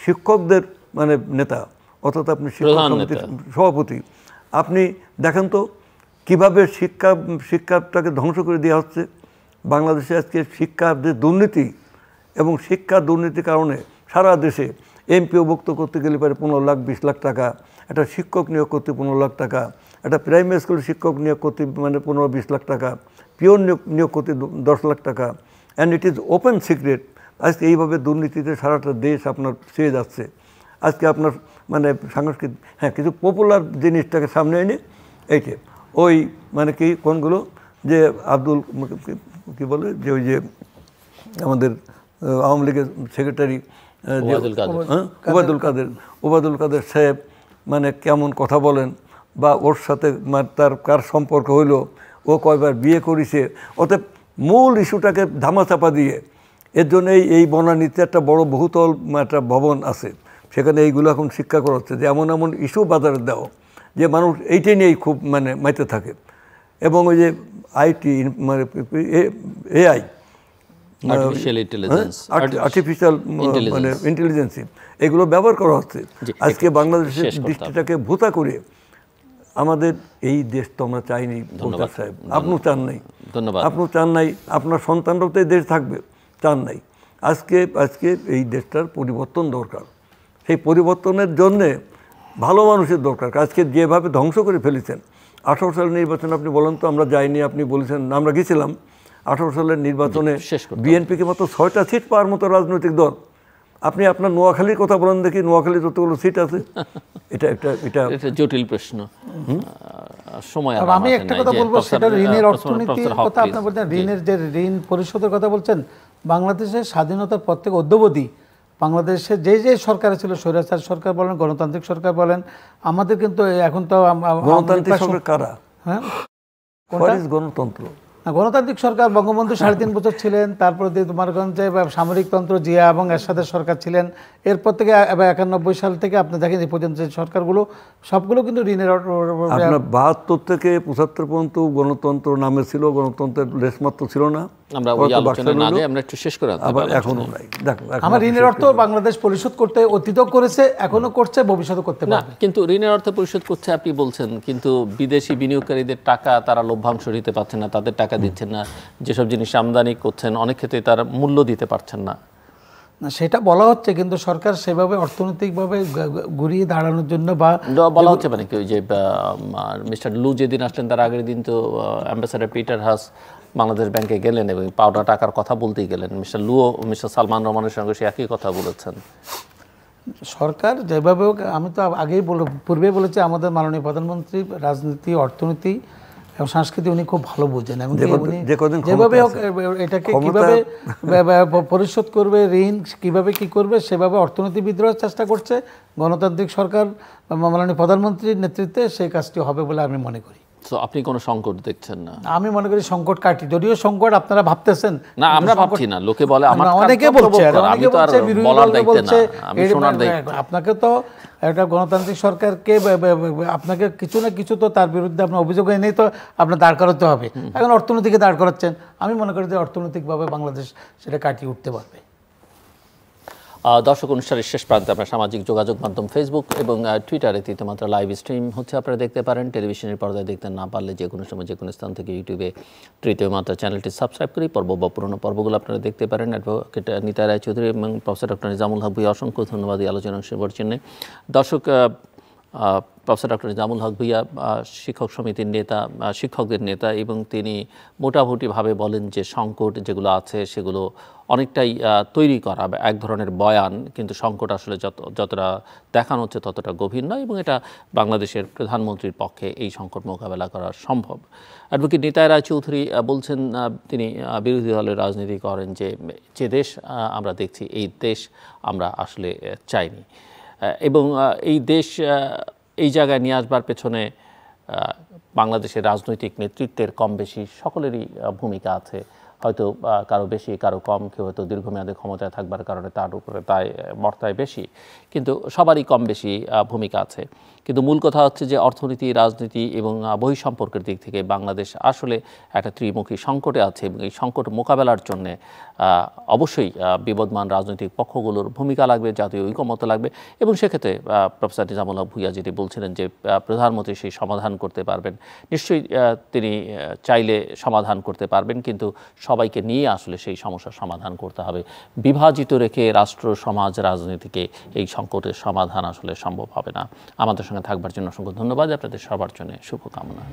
শিক্ষকদের মানে নেতা, অর্থাৎ আপনি শিক্ষক সমিতির সভাপতি, আপনি দেখেন তো কীভাবে শিক্ষাটাকে ধ্বংস করে দেওয়া হচ্ছে। বাংলাদেশে আজকে শিক্ষার যে দুর্নীতি, এবং শিক্ষা দুর্নীতির কারণে সারা দেশে এমপিও ভুক্ত করতে গেলে পারে 15 লাখ 20 লাখ টাকা, একটা শিক্ষক নিয়োগ করতে 15 লাখ টাকা, একটা প্রাইমারি স্কুলের শিক্ষক নিয়োগ করতে মানে 15-20 লাখ টাকা, পিওন নিয়োগ করতে 10 লাখ টাকা, and it is open secret. আজকে এইভাবে দুর্নীতিতে সারাটা দেশ আপনার ছেয়ে যাচ্ছে। আজকে আপনার মানে সাংস্কৃতিক, হ্যাঁ, কিছু পপুলার জিনিসটাকে সামনে এনে এইটে ওই মানে কি কোনগুলো, যে আব্দুল কি বলে, যে ওই যে আমাদের আওয়ামী লীগের সেক্রেটারি ওবায়দুল কাদের সাহেব মানে কেমন কথা বলেন, বা ওর সাথে তার কার সম্পর্ক হইলো, ও কয়বার বিয়ে করেছে, অতএব মূল ইস্যুটাকে ধামাচাপা দিয়ে এর জন্য এই বনানীতে একটা বড় বহুতল একটা ভবন আছে, সেখানে এইগুলো এখন শিক্ষা করা হচ্ছে যে এমন এমন ইস্যু বাজারে দাও যে মানুষ এইটাই নিয়েই খুব মানে মাইতে থাকে। এবং ওই যে আইটি মানে এআই, আর্টিফিশিয়াল মানে ইন্টেলিজেন্সি, এগুলো ব্যবহার করা হচ্ছে আজকে বাংলাদেশের দৃষ্টিটাকে ভূতা করে। আমাদের এই দেশ তো আমরা চাইনি সাহেব, আপনিও চান নাই, আপনিও চান নাই, আপনার সন্তানরাও তো এই দেশ থাকবে, চান নাই। আজকে এই দেশটার পরিবর্তন দরকার। সেই পরিবর্তনের জন্যে ভালো মানুষের দরকার। আজকে যেভাবে ধ্বংস করে ফেলেছেন, 18 সালের নির্বাচন আপনি বলেন তো, আমরা যাইনি, আপনি বলেছেন আমরা গেছিলাম। 18 সালের নির্বাচনে বিএনপিকে মাত্র 6টা সিট পাওয়ার মতো রাজনৈতিক দল। আপনি আপনার নোয়াখালীর কথা বলেন দেখি, নোয়াখালীর যতগুলো সিট আছে। এটা জটিল প্রশ্ন। সময় আমি একটা কথা বলবো, সেটা ঋণের অর্থনীতির কথা আপনি বলছেন, ঋণের যে ঋণ পরিশোধের কথা বলছেন। বাংলাদেশের স্বাধীনতার পর থেকে অদ্যাবধি বাংলাদেশে যে সরকার ছিল, স্বৈরাচার সরকার বলেন, গণতান্ত্রিক সরকার বলেন, আমাদের কিন্তু এখন তো গণতান্ত্রিক সরকার কারা? হ্যাঁ, গণতন্ত্র, গণতান্ত্রিক সরকার বঙ্গবন্ধু 3.5 বছর ছিলেন, তারপরে তোমার যে সামরিকতন্ত্র জিয়া এবং এরশাদের সরকার ছিলেন। এরপর থেকে 91 সাল থেকে আপনি দেখেন এই পর্যন্ত যে সরকারগুলো সবগুলো কিন্তু ঋণের 72 থেকে 75 পর্যন্ত গণতন্ত্র নামে ছিল, গণতন্ত্রের লেশমাত্র ছিল না। আমরা ওই আলোচনার আগে আমরা একটু শেষ করে আবার এখনো নাই। দেখো আমার ঋণের অর্থ বাংলাদেশ পরিশোধ করতে অতীতও করেছে, এখনো করছে, ভবিষ্যতে করতে পারবে। কিন্তু ঋণের অর্থ পরিশোধ করছে আপনি বলছেন, কিন্তু বিদেশি বিনিয়োগকারীদের টাকা তারা লভ্যাংশ দিতে পারছেন না, তাদের টাকা দিচ্ছেন না, যেসব জিনিস আমদানি করছেন অনেক ক্ষেত্রে তারা মূল্য দিতে পারছেন না। সেটা বলা হচ্ছে, কিন্তু সরকার সেভাবে অর্থনৈতিকভাবে ঘুরিয়ে দাঁড়ানোর জন্য বা বলা হচ্ছে মানে কি, ওই যে মিস্টার লু যেদিন আসলেন তার আগের দিন তো অ্যাম্বাসেডর পিটার হাস বাংলাদেশ ব্যাংকে গেলেন এবং পাওনা টাকার কথা বলতেই গেলেন। মিস্টার লুও মিস্টার সালমান রহমানের সঙ্গে সে একই কথা বলেছেন। সরকার যেভাবে, আমি তো আগেই পূর্বে বলেছি, আমাদের মাননীয় প্রধানমন্ত্রী রাজনীতি, অর্থনীতি এবং সংস্কৃতি উনি খুব ভালো বোঝেন, এবং যেভাবে এটাকে কিভাবে পরিশোধ করবে, ঋণ কিভাবে কি করবে, সেভাবে অর্থনীতিবিদরাও চেষ্টা করছে। গণতান্ত্রিক সরকার মাননীয় প্রধানমন্ত্রীর নেতৃত্বে সেই কাজটি হবে বলে আমি মনে করি। তো আপনি কোনো সংকট দেখছেন না? আমি মনে করি সংকট কাটি, যদিও সংকট আপনারা ভাবতেছেন না, আমরা ভাবছি না, লোকে বলে, অনেকে বলছে, আপনাকে তো একটা গণতান্ত্রিক সরকারকে আপনাকে কিছু না কিছু তো তার বিরুদ্ধে আপনার অভিযোগ এনেই তো আপনার দাঁড় করাতে হবে। এখন অর্থনীতিকে দাঁড় করাচ্ছেন, আমি মনে করি যে অর্থনৈতিকভাবে বাংলাদেশ সেটা কাটিয়ে উঠতে পারবে। দর্শক, অনুষ্ঠানের শেষ প্রান্তে আমরা সামাজিক যোগাযোগ মাধ্যম ফেসবুক এবং টুইটারে তৃতীয় মাত্রা লাইভ স্ট্রিম হচ্ছে, আপনারা দেখতে পারেন। টেলিভিশনের পর্দায় দেখতে না পারলে যে কোনো সময় যে কোনো স্থান থেকে ইউটিউবে তৃতীয় মাত্রা চ্যানেলটি সাবস্ক্রাইব করি পর্ব বা পুরোনো পর্বগুলো আপনারা দেখতে পারেন। অ্যাডভোকেট নিতা রায়চৌধুরী এবং প্রফেসর ডক্টর নিজামুল হক ভূঁইয়া, অসংখ্য ধন্যবাদ এই আলোচনা অংশগ্রহণের জন্য। দর্শক, প্রফেসর ডক্টর নিজামুল হক ভূঁইয়া শিক্ষক সমিতির নেতা, শিক্ষকদের নেতা, এবং তিনি মোটামুটিভাবে বলেন যে সংকট যেগুলো আছে সেগুলো অনেকটাই তৈরি করা এক ধরনের বয়ান, কিন্তু সংকট আসলে যতটা দেখানো হচ্ছে ততটা গভীর নয়, এবং এটা বাংলাদেশের প্রধানমন্ত্রীর পক্ষে এই সংকট মোকাবেলা করা সম্ভব। অ্যাডভোকেট নিতা রায়চৌধুরী বলছেন, তিনি বিরোধী দলের রাজনীতি করেন, যে দেশ আমরা দেখছি এই দেশ আমরা আসলে চাইনি, এবং এই দেশ এই জায়গায় নিয়ে আসবার পেছনে বাংলাদেশের রাজনৈতিক নেতৃত্বের কম বেশি সকলেরই ভূমিকা আছে। হয়তো কারো বেশি কারো কম, কেউ হয়তো দীর্ঘমেয়াদে ক্ষমতায় থাকবার কারণে তার উপরে বর্তায় বেশি, কিন্তু সবারই কম বেশি ভূমিকা আছে। কিন্তু মূল কথা হচ্ছে যে অর্থনীতি, রাজনীতি এবং বহিঃসম্পর্কের দিক থেকে বাংলাদেশ আসলে একটা ত্রিমুখী সংকটে আছে, এবং এই সংকট মোকাবেলার জন্যে অবশ্যই বিবদমান রাজনৈতিক পক্ষগুলোর ভূমিকা লাগবে, জাতীয় ঐকমত্য লাগবে, এবং সেক্ষেত্রে প্রফেসর নিজামুল হক ভূঁইয়া যেটি বলছিলেন যে প্রধানমন্ত্রী সেই সমাধান করতে পারবেন, নিশ্চয়ই তিনি চাইলে সমাধান করতে পারবেন, কিন্তু সবাইকে নিয়ে আসলে সেই সমস্যার সমাধান করতে হবে। বিভাজিত রেখে রাষ্ট্র, সমাজ, রাজনীতিকে এই সংকটের সমাধান আসলে সম্ভব হবে না। আমাদের সঙ্গে থাকবার জন্য অসংখ্য ধন্যবাদ। আপনাদের সবার জন্য শুভকামনা।